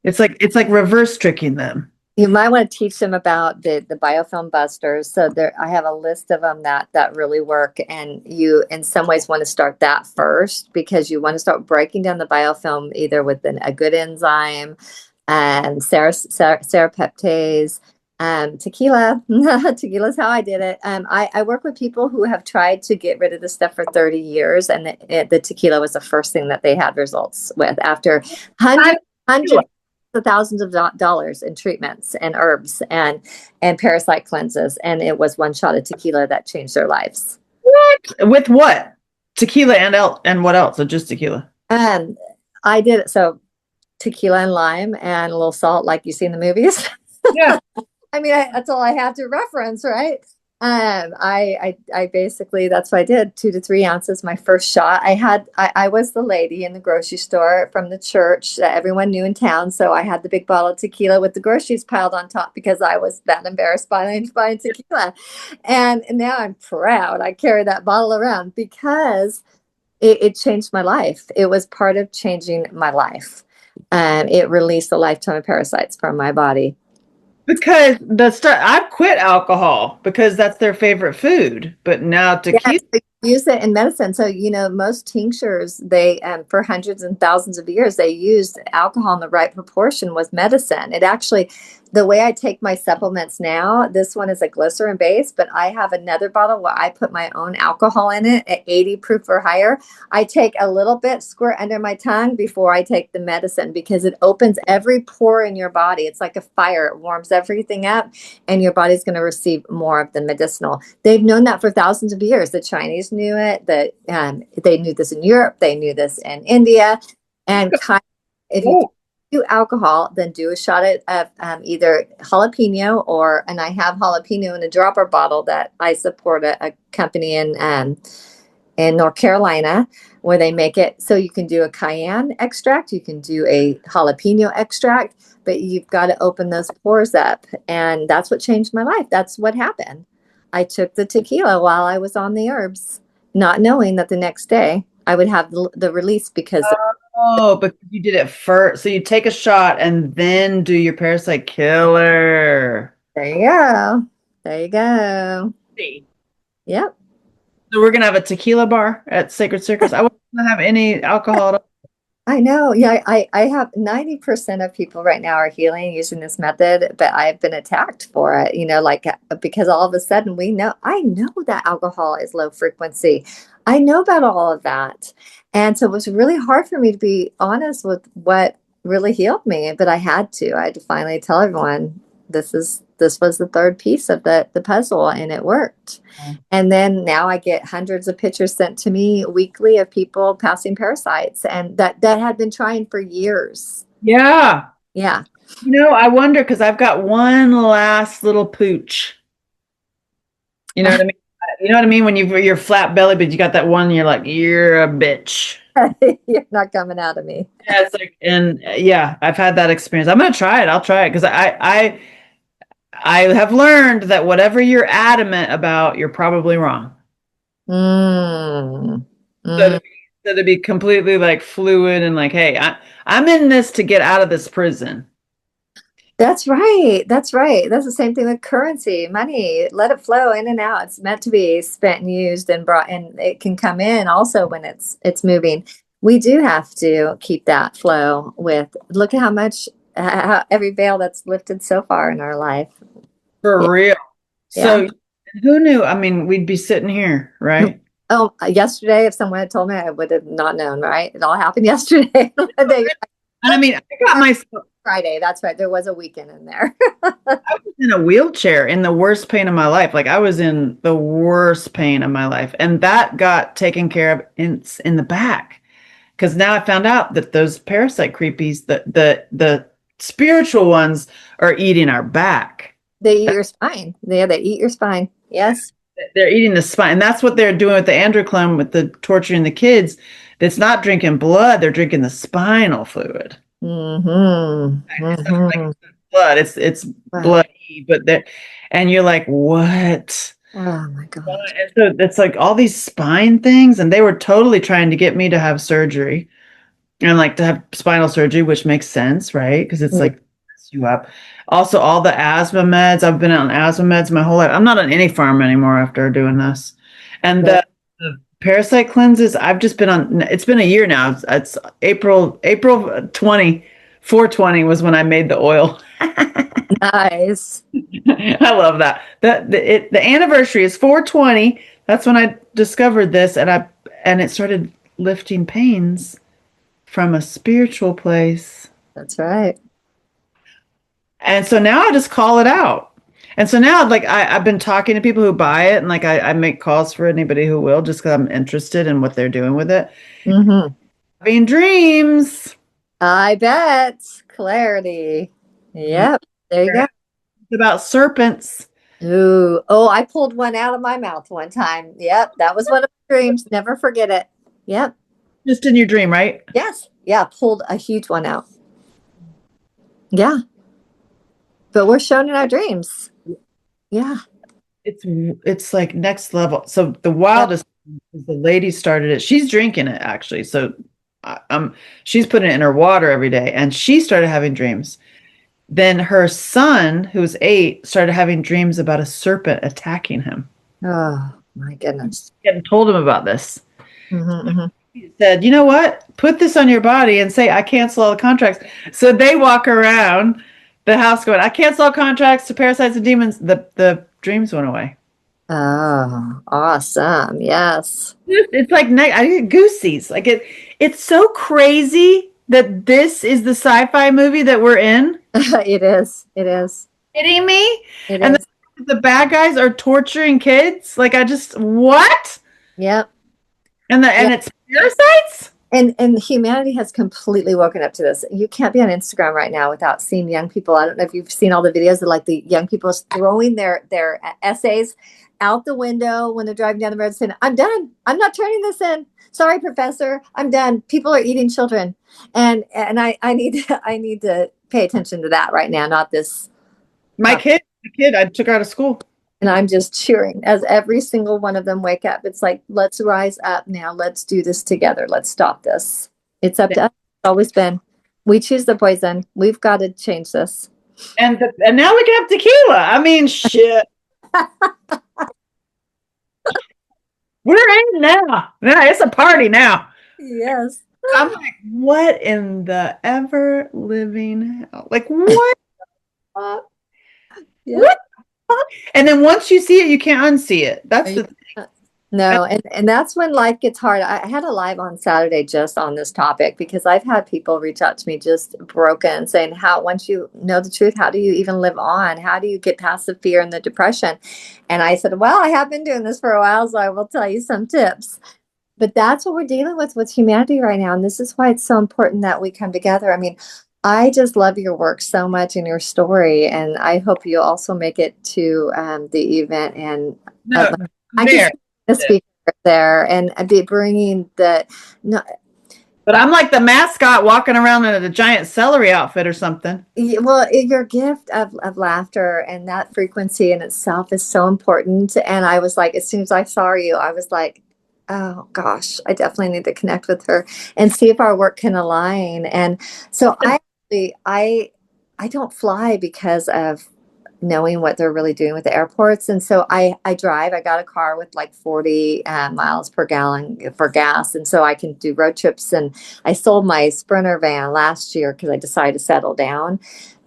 It's like reverse tricking them. You might want to teach them about the biofilm busters. So there, I have a list of them that really work, and you, in some ways, want to start that first because you want to start breaking down the biofilm either with a good enzyme, and serapeptase, tequila. Tequila is how I did it. I work with people who have tried to get rid of this stuff for 30 years, and the tequila was the first thing that they had results with after I hundreds of thousands of dollars in treatments and herbs and parasite cleanses, and it was one shot of tequila that changed their lives. What? With what? Tequila and what else? Or just tequila? And I did it so tequila and lime and a little salt, like you see in the movies. Yeah. I mean, that's all I have to reference, right? I basically, that's what I did, 2 to 3 ounces. My first shot, I was the lady in the grocery store from the church that everyone knew in town. So I had the big bottle of tequila with the groceries piled on top because I was that embarrassed buying tequila. And now I'm proud. I carry that bottle around because it changed my life. It was part of changing my life. And it released a lifetime of parasites from my body. Because I've quit alcohol because that's their favorite food. But now tequila. Yes, they use it in medicine. So, most tinctures, they, for hundreds and thousands of years, they used alcohol in the right proportion was medicine. It actually, the way I take my supplements now, this one is a glycerin base, but I have another bottle where I put my own alcohol in it at 80 proof or higher. I take a little bit, squirt under my tongue before I take the medicine because it opens every pore in your body. It's like a fire. It warms everything up and your body's going to receive more of the medicinal. They've known that for thousands of years. The Chinese knew it. They knew this in Europe. They knew this in India. And if you do alcohol, then do a shot of either jalapeno and I have jalapeno in a dropper bottle that I support a company in North Carolina where they make it so you can do a cayenne extract, you can do a jalapeno extract, but you've got to open those pores up. And that's what changed my life. That's what happened. I took the tequila while I was on the herbs, not knowing that the next day I would have the release because Oh, but you did it first. So you take a shot and then do your parasite killer. there you go. There you go. See. Yep. So we're gonna have a tequila bar at Sacred Circus. I won't have any alcohol at all. I know. Yeah, I have 90% of people right now are healing using this method, but I've been attacked for it, because all of a sudden I know that alcohol is low frequency. I know about all of that. And so it was really hard for me to be honest with what really healed me, but I had to. I had to finally tell everyone this was the third piece of the puzzle and it worked. And then now I get hundreds of pictures sent to me weekly of people passing parasites and that had been trying for years. Yeah. Yeah. I wonder because I've got one last little pooch. You know what I mean? You know what I mean when you're flat belly, but you got that one. You're like, you're a bitch. You're not coming out of me. Yeah, it's like, and yeah, I've had that experience. I'm gonna try it. I'll try it because I have learned that whatever you're adamant about, you're probably wrong. Mm. So Mm. to be completely like fluid and like, hey, I'm in this to get out of this prison. That's right. That's right. That's the same thing with currency, money. Let it flow in and out. It's meant to be spent and used and brought, and it can come in also when it's moving. We do have to keep that flow with. Look at how much how every veil that's lifted so far in our life. Yeah, For real. yeah. So who knew? I mean, we'd be sitting here, right? Oh, yesterday, if someone had told me, I would have not known. Right? It all happened yesterday. And I mean, I got myself, Friday. That's right. There was a weekend in there. I was in a wheelchair in the worst pain of my life. Like I was in the worst pain of my life. And that got taken care of in the back. Because now I found out that those parasite creepies, the spiritual ones are eating our back. They eat your spine. They eat your spine. Yes. They're eating the spine. And that's what they're doing with the androclone, with the torturing the kids. It's not drinking blood, they're drinking the spinal fluid. Mm-hmm. It's not like Mm-hmm. blood, it's Wow. bloody, but they're, and you're like, what? Oh my gosh. And so it's like all these spine things, and they were totally trying to get me to have surgery and like to have spinal surgery, which makes sense, right? Because it's Yeah. like mess you up. Also, all the asthma meds. I've been on asthma meds my whole life. I'm not on any farm anymore after doing this. And Yeah. the parasite cleanses, I've just been on. It's been a year now. It's April 20, 420 was when I made the oil. Nice. I love that. The anniversary is 420. That's when I discovered this, and it started lifting pains from a spiritual place. That's right. And so now I just call it out. And so now, like, I've been talking to people who buy it, and like, I make calls for anybody who will, just because I'm interested in what they're doing with it. Mm-hmm. Having dreams. I bet. Clarity. Yeah, Yep. There you go. it's about serpents. Ooh. Oh, I pulled one out of my mouth one time. Yep. That was one of my dreams. Never forget it. Yep. Just in your dream, right? Yes. Yeah. Pulled a huge one out. Yeah. But we're shown in our dreams. Yeah. It's like next level. So the Yep. wildest is the lady started it. She's drinking it actually. So she's putting it in her water every day, and she started having dreams. Then her son, who's 8, started having dreams about a serpent attacking him. Oh my goodness. And told him about this. Mm-hmm, mm-hmm. He said, "You know what? Put this on your body and say I cancel all the contracts." So they walk around the house going, "I cancel all contracts to parasites and demons." The dreams went away. Oh, awesome. Yes. It's like I get goosies. Like it's so crazy that this is the sci-fi movie that we're in. It is. It is. Kidding me? It And is. the bad guys are torturing kids. Like I just what? Yep. And Yep. it's parasites? And humanity has completely woken up to this. You can't be on Instagram right now without seeing young people. I don't know if you've seen all the videos of like the young people throwing their essays out the window when they're driving down the road saying, "I'm done. I'm not turning this in. Sorry, professor. I'm done." People are eating children. And I need I need to pay attention to that right now, not this. My kid, I took her out of school. And I'm just cheering as every single one of them wake up. It's like, let's rise up now. Let's do this together. Let's stop this. It's up to us. It's always been. We choose the poison. We've got to change this. And now we can have tequila. I mean, shit. We're in now. Now it's a party now. Yes. I'm like, what in the ever living hell? Like, what? Yeah. What? And then once you see it, you can't unsee it. That's the thing. No, and that's when life gets hard. I had a live on Saturday just on this topic because I've had people reach out to me just broken saying, how, once you know the truth, how do you even live on? How do you get past the fear and the depression? And I said, well, I have been doing this for a while, so I will tell you some tips. But that's what we're dealing with humanity right now. And this is why it's so important that we come together. I mean, I just love your work so much and your story. And I hope you also make it to the event. And No, I there. just a speaker there and be bringing the no, But I'm like the mascot walking around in a giant celery outfit or something. Well, your gift of laughter and that frequency in itself is so important. And I was like, as soon as I saw you, I was like, oh gosh, I definitely need to connect with her and see if our work can align. And so I don't fly because of knowing what they're really doing with the airports. And so I drive. I got a car with like 40 miles per gallon for gas. And so I can do road trips. And I sold my Sprinter van last year because I decided to settle down.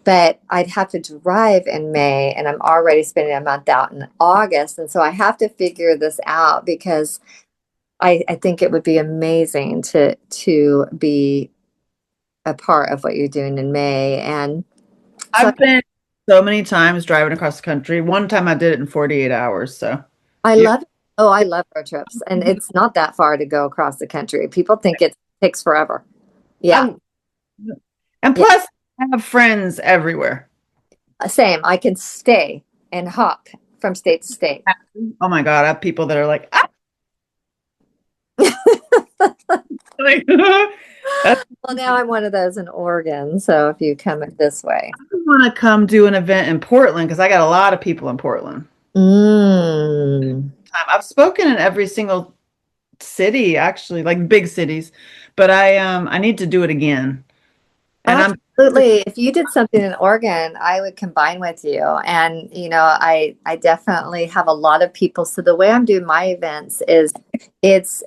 But I'd have to drive in May, and I'm already spending a month out in August. And so I have to figure this out because I think it would be amazing to be a part of what you're doing in May. And so I've been so many times driving across the country. One time I did it in 48 hours. So, I yeah. love it. Oh, I love road trips. And it's not that far to go across the country. People think it takes forever. Yeah, I'm, and yeah. plus, I have friends everywhere. Same. I can stay and hop from state to state. Oh my God, I have people that are like, ah, like that's Well, now I'm one of those in Oregon. So if you come this way. I want to come do an event in Portland because I got a lot of people in Portland. Mm. I've spoken in every single city, actually, like big cities, but I need to do it again. And I'm Absolutely. If you did something in Oregon, I would combine with you. And I definitely have a lot of people. So the way I'm doing my events is it's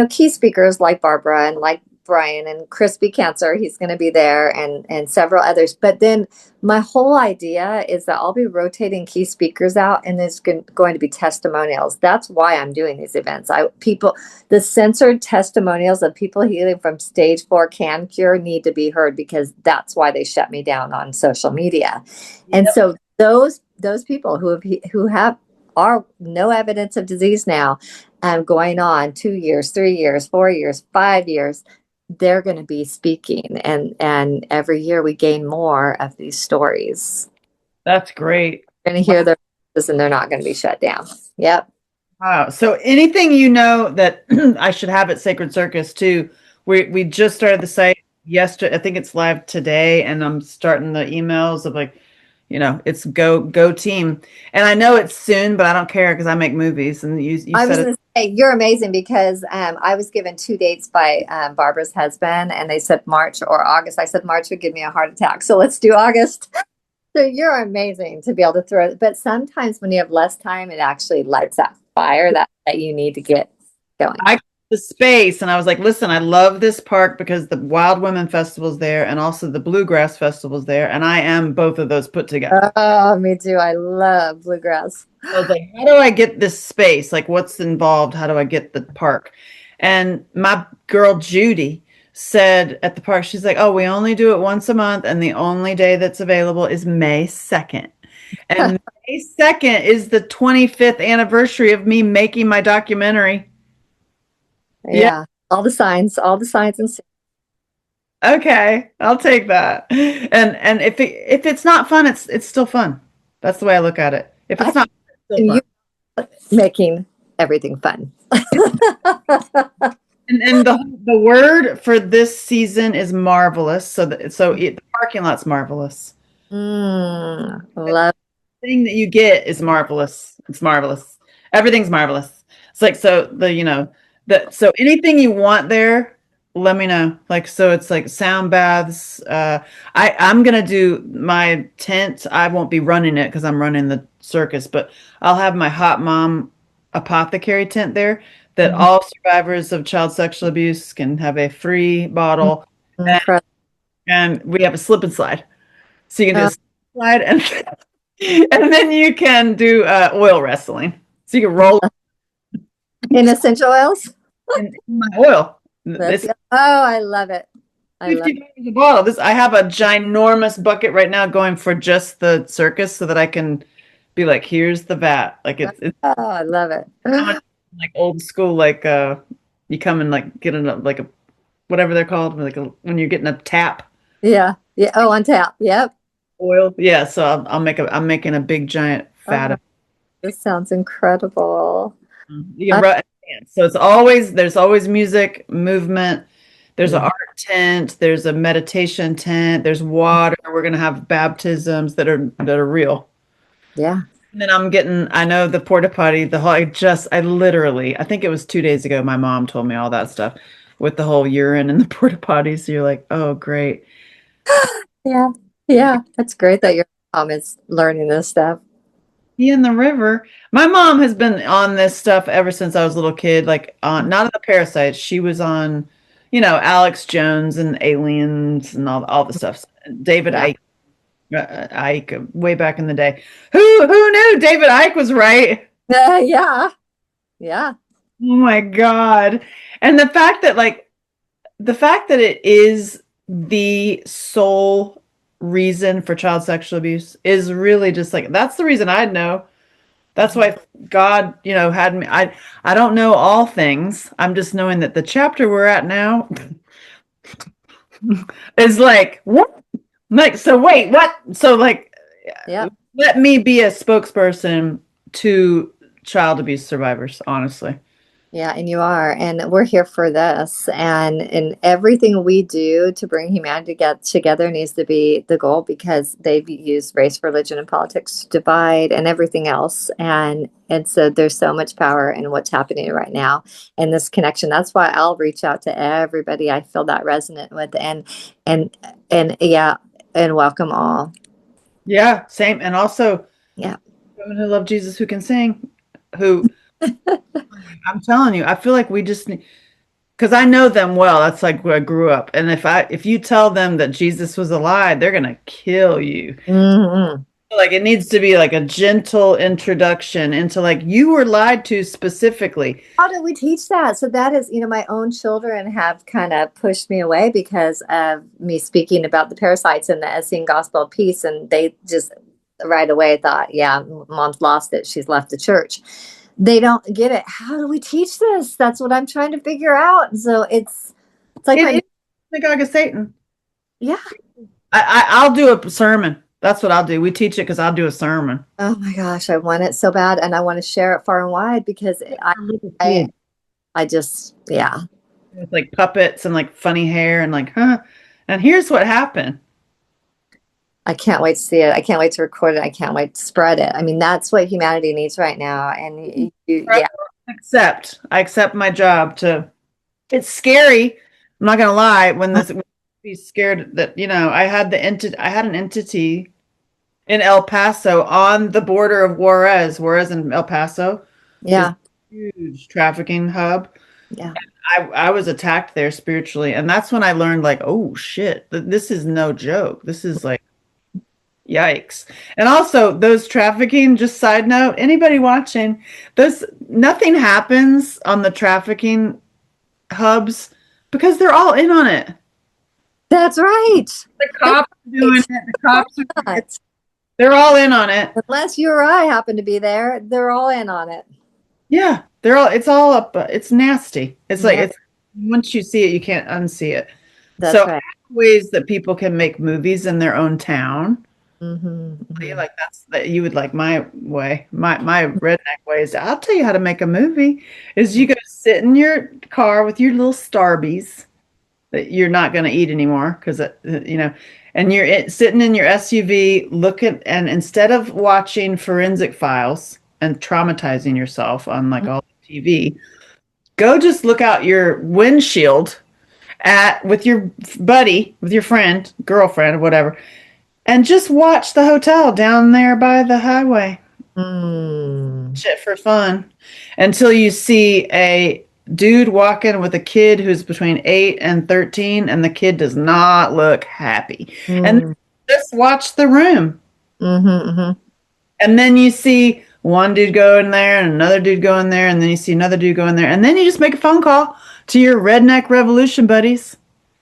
key speakers like Barbara and like Brian and Crispy Cancer. He's going to be there and several others. But then my whole idea is that I'll be rotating key speakers out, and there's going to be testimonials. That's why I'm doing these events. The censored testimonials of people healing from stage 4 can cure need to be heard because that's why they shut me down on social media. And Yep. so those people who have are no evidence of disease now, going on 2 years, 3 years, 4 years, 5 years, they're going to be speaking, and every year we gain more of these stories. That's great. We're going to hear their voices, and they're not going to be shut down. Yep. Wow. So anything you know that I should have at Sacred Circus too. We just started the site yesterday. I think it's live today, and I'm starting the emails of like, it's go team. And I know it's soon, but I don't care because I make movies. And you I said was it. going to say, you're amazing because I was given 2 dates by Barbara's husband, and they said March or August. I said March would give me a heart attack, so let's do August. So you're amazing to be able to throw it. But sometimes when you have less time, it actually lights that fire that you need to get going. I the space, and I was like, listen, I love this park because the Wild Women Festival's there, and also the Bluegrass Festival's there, and I am both of those put together. Oh, me too. I love bluegrass. I was like, how do I get this space? Like, what's involved? How do I get the park? And my girl Judy said at the park, she's like, oh, we only do it once a month, and the only day that's available is May 2nd. And May 2nd is the 25th anniversary of me making my documentary. Yeah, Yeah, all the signs and okay, I'll take that. And if it's not fun, it's still fun. That's the way I look at it. If I it's not, it's still and fun. you making everything fun. And the word for this season is marvelous. The parking lot's marvelous. The Love. thing that you get is marvelous. It's marvelous. Everything's marvelous. It's like so anything you want there, let me know. Like so it's like sound baths. I'm gonna do my tent. I won't be running it because I'm running the circus, but I'll have my hot mom apothecary tent there that Mhm. all survivors of child sexual abuse can have a free bottle. And, Incredible. and we have a slip and slide. So you can do a slip and slide and then you can do oil wrestling. So you can roll In essential oils? in my oil. That's It's oh, I love it. I love $50 a bottle. I have a ginormous bucket right now going for just the circus so that I can be like, here's the vat. Like it. it's Oh, I love it. how much like old school, like you come and like get in a like a whatever they're called, like when you're getting a tap Yeah. Yeah. Oh, on tap. Yep. oil. Yeah, so I'm making a big giant fat Oh, of this sounds incredible. you can I, run dance. So there's always music, movement, There's an Mhm. art tent, there's a meditation tent, there's water. We're gonna have baptisms that are real. Yeah. And then I know the porta potty, the whole, I literally, I think it was 2 days ago, my mom told me all that stuff with the whole urine and the porta potties. So you're like, oh, great. Yeah. Yeah. That's great that your mom is learning this stuff. Be in the river. My mom has been on this stuff ever since I was a little kid, like on not on the parasites. She was on, Alex Jones and aliens and all the stuff. David Yeah. Ike, way back in the day. Who knew David Ike was right? Yeah. Yeah. Oh my God. And the fact that it is the sole reason for child sexual abuse is really just like that's the reason I'd know. That's Mhm. why God, had me. I don't know all things. I'm just knowing that the chapter we're at now is like what? Like so wait, what? So like Yep. let me be a spokesperson to child abuse survivors, honestly. Yeah, and you are, and we're here for this, and everything we do to bring humanity together needs to be the goal because they've used race, religion, and politics to divide and everything else, and so there's so much power in what's happening right now and this connection. That's why I'll reach out to everybody I feel that resonant with, and and yeah, and welcome all. Yeah, same. And also Yeah, women who love Jesus who can sing, who I'm telling you, I feel like we just need because I know them well. That's like where I grew up. And if you tell them that Jesus was alive, they're gonna kill you. hmm Like it needs to be like a gentle introduction into like you were lied to specifically. how do we teach that? So that is, my own children have kind of pushed me away because of me speaking about the parasites and the Essene gospel of peace. And they just right away thought, yeah, mom's lost it. She's left the church. They don't get it. How do we teach this? That's what I'm trying to figure out. So it's like It my is the synagogue of Satan. yeah. I'll do a sermon. That's what I'll do. We teach it because I'll do a sermon. Oh my gosh, I want it so bad, and I want to share it far and wide because For little I kids. I just yeah. With like puppets and like funny hair and like, huh? And here's what happened. I can't wait to see it. I can't wait to record it. I can't wait to spread it. I mean, that's what humanity needs right now. And yeah, I accept my job to it's scary. I'm not gonna lie, when this be scared that, I had an entity in El Paso on the border of Juarez and El Paso is yeah, a huge trafficking hub. yeah. I was attacked there spiritually, and that's when I learned like, oh shit, this is no joke. This is like yikes. And also those trafficking, just side note, anybody watching, those nothing happens on the trafficking hubs because they're all in on it. That's right. The That's cops are doing right. it, the cops are Not. they're all in on it. Unless you or I happen to be there, they're all in on it. Yeah, it's all up. It's nasty. It's like Yeah, it's once you see it, you can't unsee it. that's So right. ways that people can make movies in their own town. Hmm. Like that's that you would like my way. My redneck way is I'll tell you how to make a movie is you go sit in your car with your little Starbies that you're not going to eat anymore because and you're sitting in your SUV looking and instead of watching forensic files and traumatizing yourself on like all the TV, go just look out your windshield at with your buddy, with your friend, girlfriend, or whatever, and just watch the hotel down there by the highway. Mm. Shit for fun until you see a dude walking with a kid who's between 8 and 13 and the kid does not look happy and Mm. just watch the room Hmm. and then you see one dude go in there and another dude go in there and then you see another dude go in there and then you just make a phone call to your redneck revolution buddies.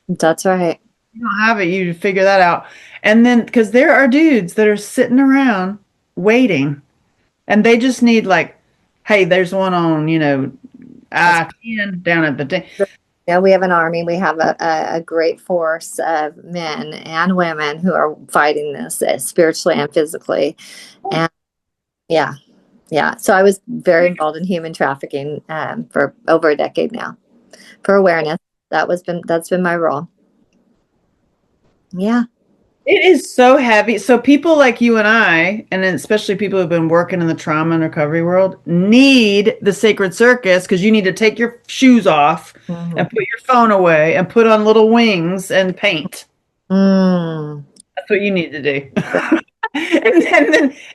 That's right. You don't have it, you figure that out. And then because there are dudes that are sitting around waiting and they just need like, hey, there's one on, That's I-10 down at the yeah, we have an army. We have a great force of men and women who are fighting this spiritually and physically. And yeah, yeah. So I was very involved in human trafficking for over a decade now for awareness. That's been my role. Yeah. It is so heavy. So people like you and I, and then especially people who've been working in the trauma and recovery world, need the sacred circus because you need to take your shoes off Hmm. and put your phone away and put on little wings and paint. Mm. That's what you need to do.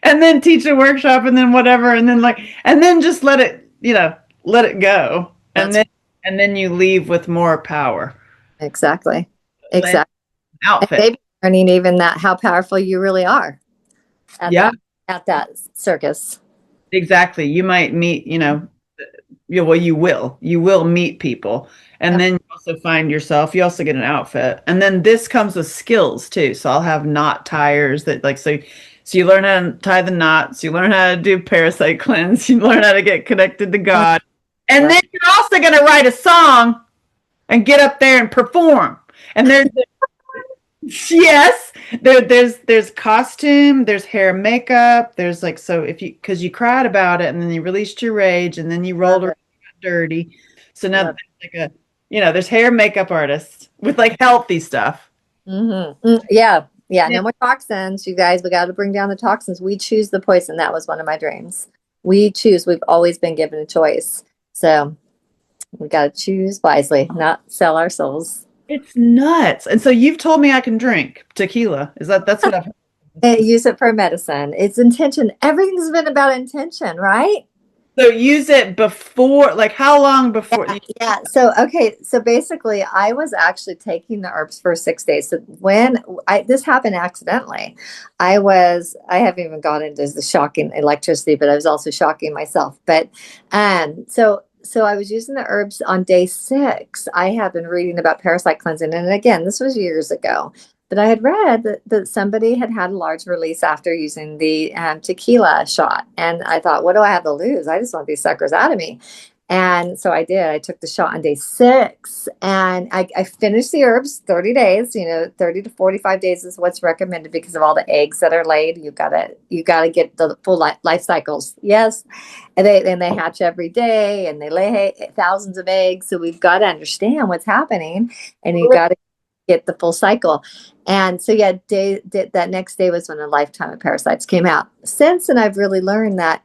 And then teach a workshop and then whatever and then and then just let it, let it go. And That's then you leave with more power. exactly. Like Exactly. And outfit. maybe learning even that how powerful you really are at Yeah, that circus. exactly. You might meet, well, you will meet people. And Yep. then you also find yourself, you also get an outfit. And then this comes with skills too. So I'll have knot tires that so you learn how to tie the knots, you learn how to do parasite cleanse, you learn how to get connected to God. And Right. then you're also going to write a song and get up there and perform. And there's yes, there's costume, there's hair and makeup, there's so if you because you cried about it and then you released your rage and then you rolled Love around it. and got dirty. So now Love there's there's hair and makeup artists with healthy stuff. it. Yeah. Yeah. Yeah. No more toxins, you guys. We got to bring down the toxins. We choose the poison. That was one of my dreams. We choose. We've always been given a choice. So we got to choose wisely, not sell our souls. It's nuts. And so you've told me I can drink tequila. That's what I've heard. Use it for medicine. It's intention. Everything's been about intention, right? So use it before, how long before Yeah, yeah. So, okay. So basically, I was actually taking the herbs for 6 days. So when this happened accidentally, I haven't even gone into the shocking electricity, but I was also shocking myself. But, so I was using the herbs on day 6. I have been reading about parasite cleansing. And again, this was years ago. But I had read that somebody had had a large release after using the tequila shot. And I thought, what do I have to lose? I just want these suckers out of me. And so I did. I took the shot on day 6 and I finished the herbs 30 days, 30 to 45 days is what's recommended because of all the eggs that are laid. You gotta get the full life cycles. Yes. And they hatch every day and they lay thousands of eggs. So we've got to understand what's happening and you got to get the full cycle. And so, yeah, that next day was when A Lifetime of Parasites came out. Since then, I've really learned that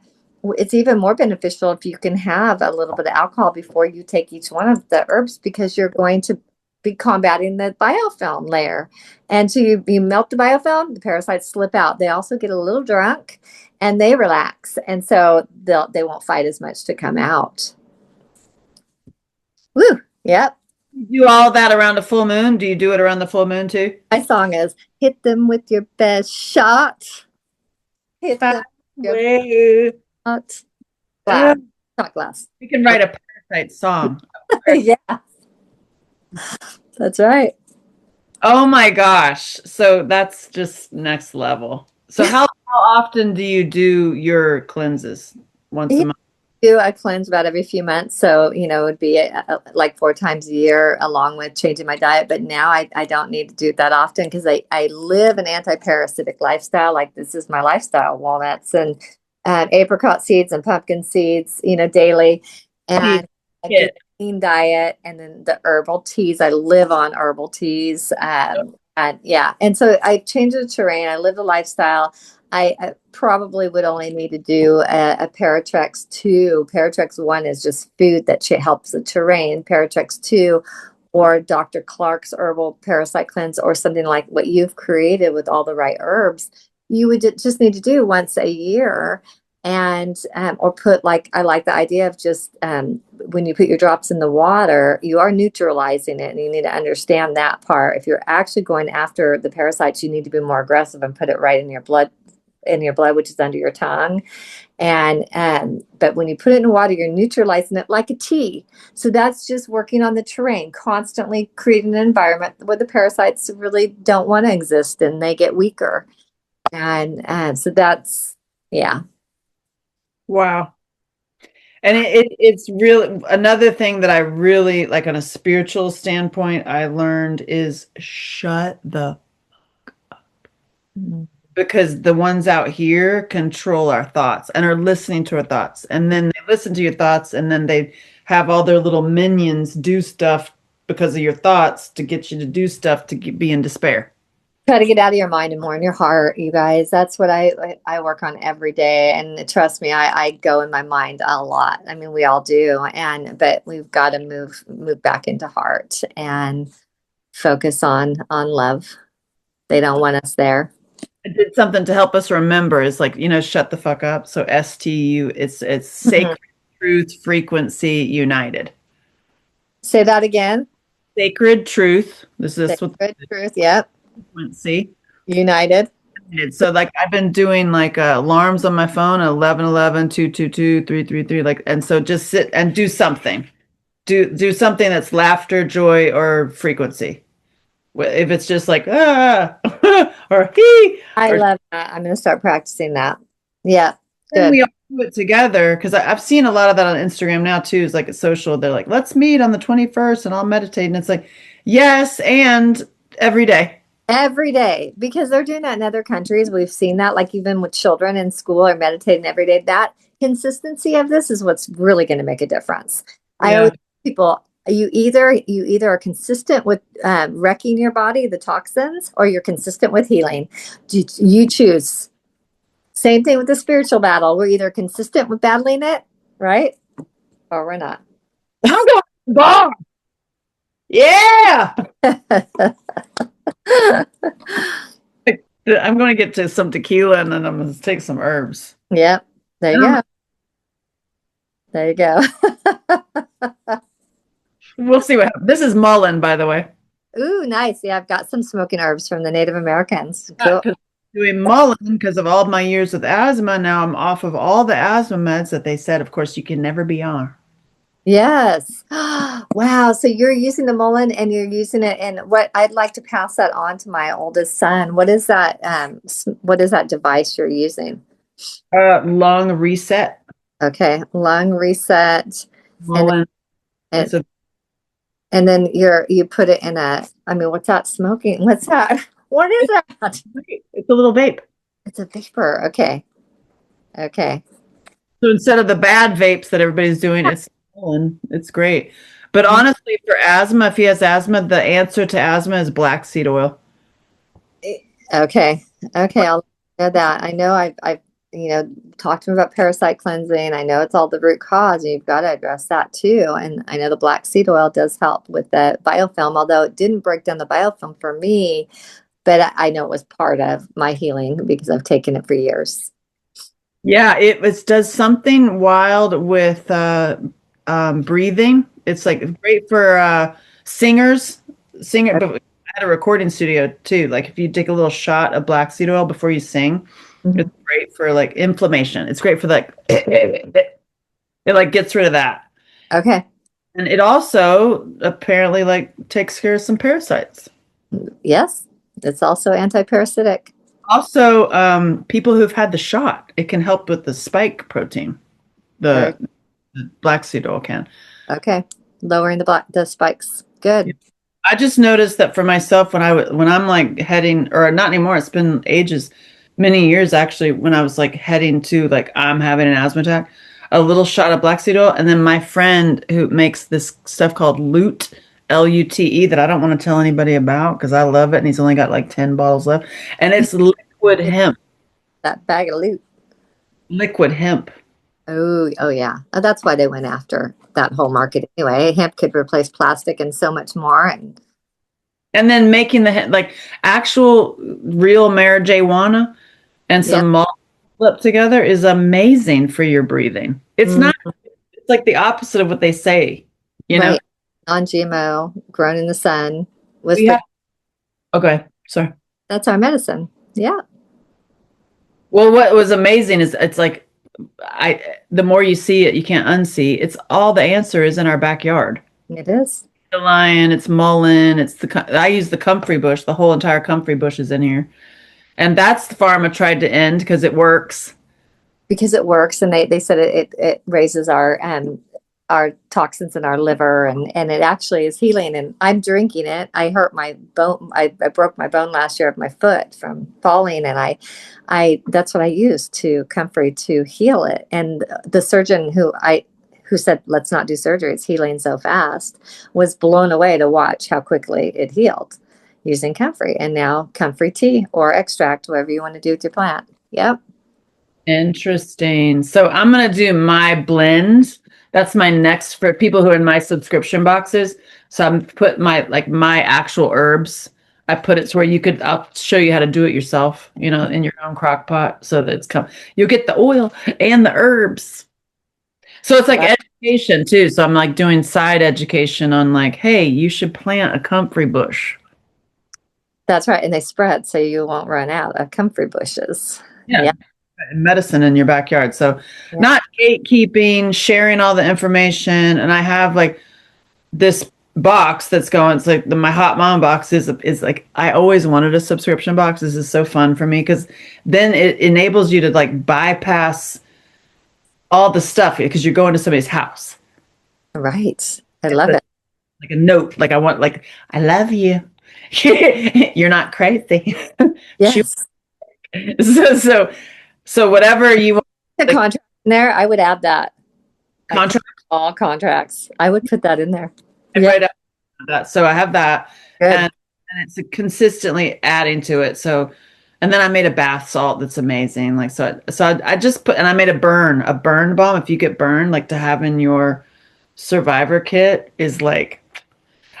it's even more beneficial if you can have a little bit of alcohol before you take each one of the herbs because you're going to be combating the biofilm layer. And so you melt the biofilm, the parasites slip out. They also get a little drunk and they relax. And so they won't fight as much to come out. Woo! Yep. You do all that around a full moon? Do you do it around the full moon too? My song is hit them with your best shot. Hit That them with your way. shot. Uh, Glass. Shot glass. we can write a parasite song. Yeah, that's right. Oh my gosh. So that's just next level. So how often do you do your cleanses? Once Yeah, a month? do a cleanse about every few months. So, it would be like 4 times a year along with changing my diet. But now I don't need to do it that often because I live an anti-parasitic lifestyle. Like this is my lifestyle, walnuts and apricot seeds and pumpkin seeds, daily. Teeth. And a Yeah. good clean diet. And then the herbal teas. I live on herbal teas. And yeah. And so I changed the terrain. I live the lifestyle. I probably would only need to do a Paratrex 2. Paratrex 1 is just food that helps the terrain. Paratrex 2 or Dr. Clark's herbal parasite cleanse or something like what you've created with all the right herbs, you would just need to do once a year. And or put I like the idea of just when you put your drops in the water, you are neutralizing it, and you need to understand that part. If you're actually going after the parasites, you need to be more aggressive and put it right in your blood, which is under your tongue. And but when you put it in water, you're neutralizing it like a tea. So that's just working on the terrain, constantly creating an environment where the parasites really don't want to exist and they get weaker. And so that's yeah. Wow. And it's really another thing that I really like on a spiritual standpoint, I learned is shut the Mhm. because the ones out here control our thoughts and are listening to our thoughts. And then they listen to your thoughts and then they have all their little minions do stuff because of your thoughts to get you to do stuff to be in despair. Try to get out of your mind and more in your heart, you guys. That's what I work on every day. And trust me, I go in my mind a lot. I mean, we all do. But we've got to move back into heart and focus on love. They don't want us there. I did something to help us remember. It's like, shut the fuck up. So STU, it's Mhm. sacred truth frequency united. Say that again. Sacred truth. This is what Sacred truth. Yep. frequency. United. So like I've been doing like alarms on my phone, 1111, 222, 333, like, and so just sit and do something. Do something that's laughter, joy, or frequency. If it's just like or he I or love that. I'm going to start practicing that. Yeah. then Good. we all do it together because I've seen a lot of that on Instagram now too. It's like a social. They're like, let's meet on the 21st and I'll meditate. And it's like, yes, and every day. Every day, because they're doing that in other countries. We've seen that, like even with children in school are meditating every day. That consistency of this is what's really going to make a difference. I always Yeah. tell people you either are consistent with wrecking your body, the toxins, or you're consistent with healing. You choose. Same thing with the spiritual battle. We're either consistent with battling it, right, or we're not. I'm going to bar. Yeah. I'm going to get to some tequila and then I'm going to take some herbs. Yep. There you go. There you go. We'll see what happens. This is mullein, by the way. Ooh, nice. Yeah, I've got some smoking herbs from the Native Americans. Cool. Doing mullein because of all my years with asthma. Now I'm off of all the asthma meds that they said, of course, you can never be on. Yes. Wow. So you're using the mullein and you're using it, and what I'd like to pass that on to my oldest son. What is that? What is that device you're using? Lung reset. Okay, lung reset, and Mullein. and, It's a and then you put it in a. I mean, what's that smoking? What's that? What is that? it's a little vape. It's a vapor. Okay. Okay. So instead of the bad vapes that everybody's doing, it's mullein. It's great. But honestly, for asthma, if he has asthma, the answer to asthma is black seed oil. Okay. Okay. I'll know that. I know I've talked to him about parasite cleansing. I know it's all the root cause, and you've got to address that too. And I know the black seed oil does help with the biofilm, although it didn't break down the biofilm for me, but I know it was part of my healing because I've taken it for years. Yeah, it does something wild with breathing. It's like great for singers. But I had a recording studio too. Like if you take a little shot of black seed oil before you sing, it's Mhm. great for like inflammation. It's great for like it like gets rid of that. Okay. And it also apparently like takes care of some parasites. Yes. It's also anti-parasitic. Also, people who've had the shot, it can help with the spike protein. Very The black seed oil can. okay. Lowering the spikes. Good. I just noticed that for myself when I'm like heading, or not anymore, it's been ages, many years actually, when I was like heading to like I'm having an asthma attack, a little shot of black seed oil, and then my friend who makes this stuff called Lute, Lute, that I don't want to tell anybody about because I love it, and he's only got like 10 bottles left, and it's liquid hemp, That bag of loot. liquid hemp. Oh, oh yeah. That's why they went after that whole market anyway. Hemp could replace plastic and so much more. And then making like actual real marijuana and Yeah. some malt up together is amazing for your breathing. It's Mm, not, it's like the opposite of what they say, you know? right. Non-GMO, grown in the sun, was We have, okay, sorry. that's our medicine. Yeah, Well, what was amazing is it's like the more you see it, you can't unsee. It's all the answer is in our backyard. it is. The lion, it's mullein, I use the comfrey bush, the whole entire comfrey bush is in here. And that's the pharma tried to end because it works. Because it works, and they said it raises our toxins in our liver, and it actually is healing. And I'm drinking it. I hurt my bone. I broke my bone last year of my foot from falling, and I that's what I used to comfrey to heal it. And the surgeon who said, let's not do surgery, it's healing so fast, was blown away to watch how quickly it healed using comfrey. And now comfrey tea or extract, whatever you want to do with your plant. Yep. Interesting. So I'm gonna do my blend. That's my next for people who are in my subscription boxes. So I'm put my actual herbs. I put it to where I'll show you how to do it yourself, in your own crock pot so that you'll get the oil and the herbs. So it's like education too. So I'm like doing side education on like, hey, you should plant a comfrey bush. That's right. And they spread so you won't run out of comfrey bushes. Yeah. Yeah. Medicine in your backyard. So Yeah. not gatekeeping, sharing all the information. And I have like this box that's going, it's like my hot mom box is like, I always wanted a subscription box. This is so fun for me because then it enables you to like bypass all the stuff because you're going to somebody's house. Right. I love it. Like a note, like I love you. You're not crazy. Yes. So whatever you want. The contract in there, I would add that. Contract. All contracts. I would put that in there. Right up that. So I have that. Good. And it's consistently adding to it. So, and then I made a bath salt that's amazing. Like, I just put, and I made a burn balm. If you get burned, like to have in your survivor kit is like,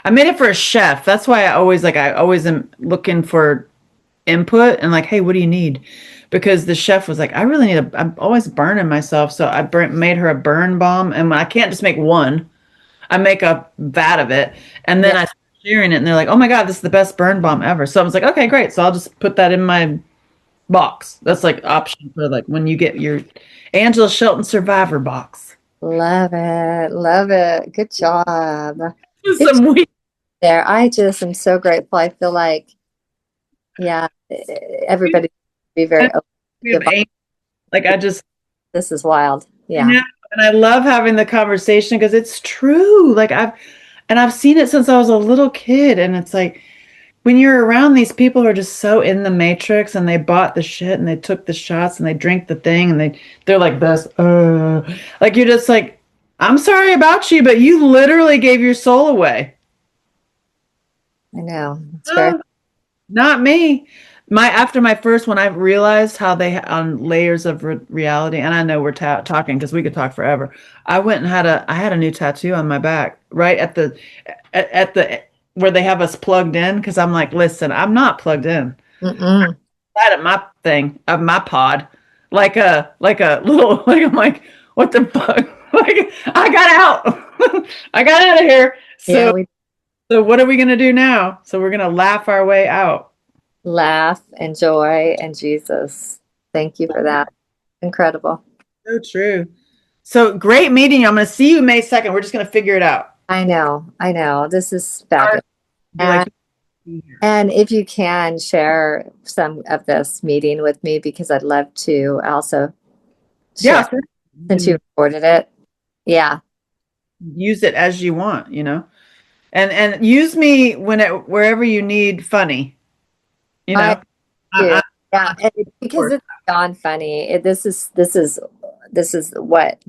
I made it for a chef. That's why I always am looking for input and like, hey, what do you need? Because the chef was like, I'm always burning myself. So made her a burn balm. And I can't just make one, I make a vat of it. And then I start sharing it and they're like, oh my God, this is the best burn balm ever. So I was like, okay, great. So I'll just put that in my box. That's like option for like when you get your Angela Shelton Survivor box. Love it. Love it. Good job. Some weird. There. I just am so grateful. I feel like, yeah, everybody be very open. Like I just, this is wild. Yeah. And I love having the conversation because it's true. Like I've seen it since I was a little kid. And it's like when you're around these people who are just so in the matrix and they bought the shit and they took the shots and they drink the thing and they're like this, like you're just like, I'm sorry about you, but you literally gave your soul away. I know. It's very not me. After my first one, I realized how they on layers of reality, and I know we're talking because we could talk forever. I went and I had a new tattoo on my back, right at the where they have us plugged in. Because I'm like, listen, I'm not plugged in. Mm-mm. At my thing of my pod, like a little like I'm like, what the fuck? Like I got out, I got out of here. So so what are we gonna do now? So we're gonna laugh our way out. Laugh and joy and Jesus. Thank you for that. Incredible. So true. So great meeting. I'm going to see you May 2nd. We're just going to figure it out. I know. This is fabulous. And if you can share some of this meeting with me, because I'd love to also share, since you recorded it. Yeah. Use it as you want, and use me wherever you need funny. Yeah, because it's beyond funny. This is what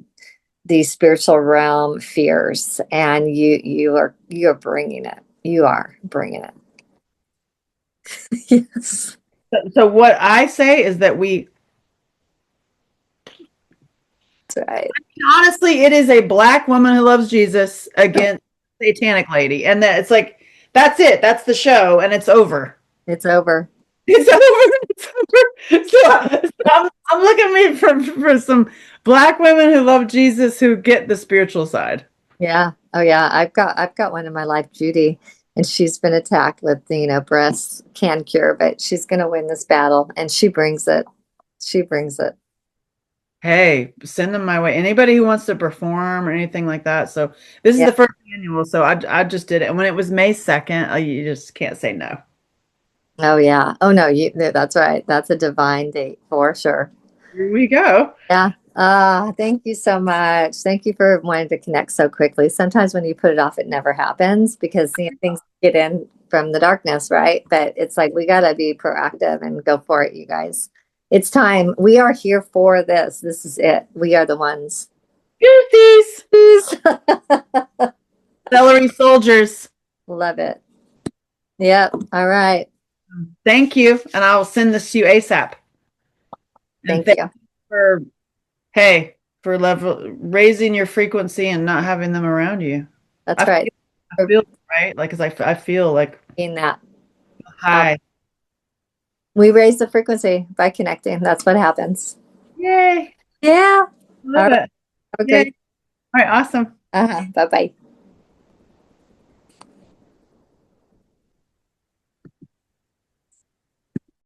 the spiritual realm fears, and you're bringing it. You are bringing it. Yes. So what I say is that That's right. Honestly, it is a Black woman who loves Jesus against a satanic lady, and that it's like that's it. That's the show, and it's over. It's over. It's over. So I'm looking for some Black women who love Jesus who get the spiritual side. Yeah. Oh yeah. I've got one in my life, Judy, and she's been attacked with breast can cure, but she's gonna win this battle, and she brings it. She brings it. Hey, send them my way. Anybody who wants to perform or anything like that. So this is the first annual. So I just did it, and when it was May 2nd, you just can't say no. Oh yeah. Oh no, that's right. That's a divine date for sure. Here we go. Yeah. Thank you so much. Thank you for wanting to connect so quickly. Sometimes when you put it off, it never happens because things get in from the darkness, right? But it's like we gotta be proactive and go for it, you guys. It's time. We are here for this. This is it. We are the ones. Goosies. Please. Celery soldiers. Love it. Yep. All right. Thank you. And I will send this to you ASAP. And Thank thank you. you for, hey, for level raising your frequency and not having them around you. That's I right. feel, I For feel right. Like, cause I feel like being that. Um, high. we raise the frequency by connecting. That's what happens. Yay. Yeah. All Love right. it. Have a great. Yay. All right. Awesome. Bye bye.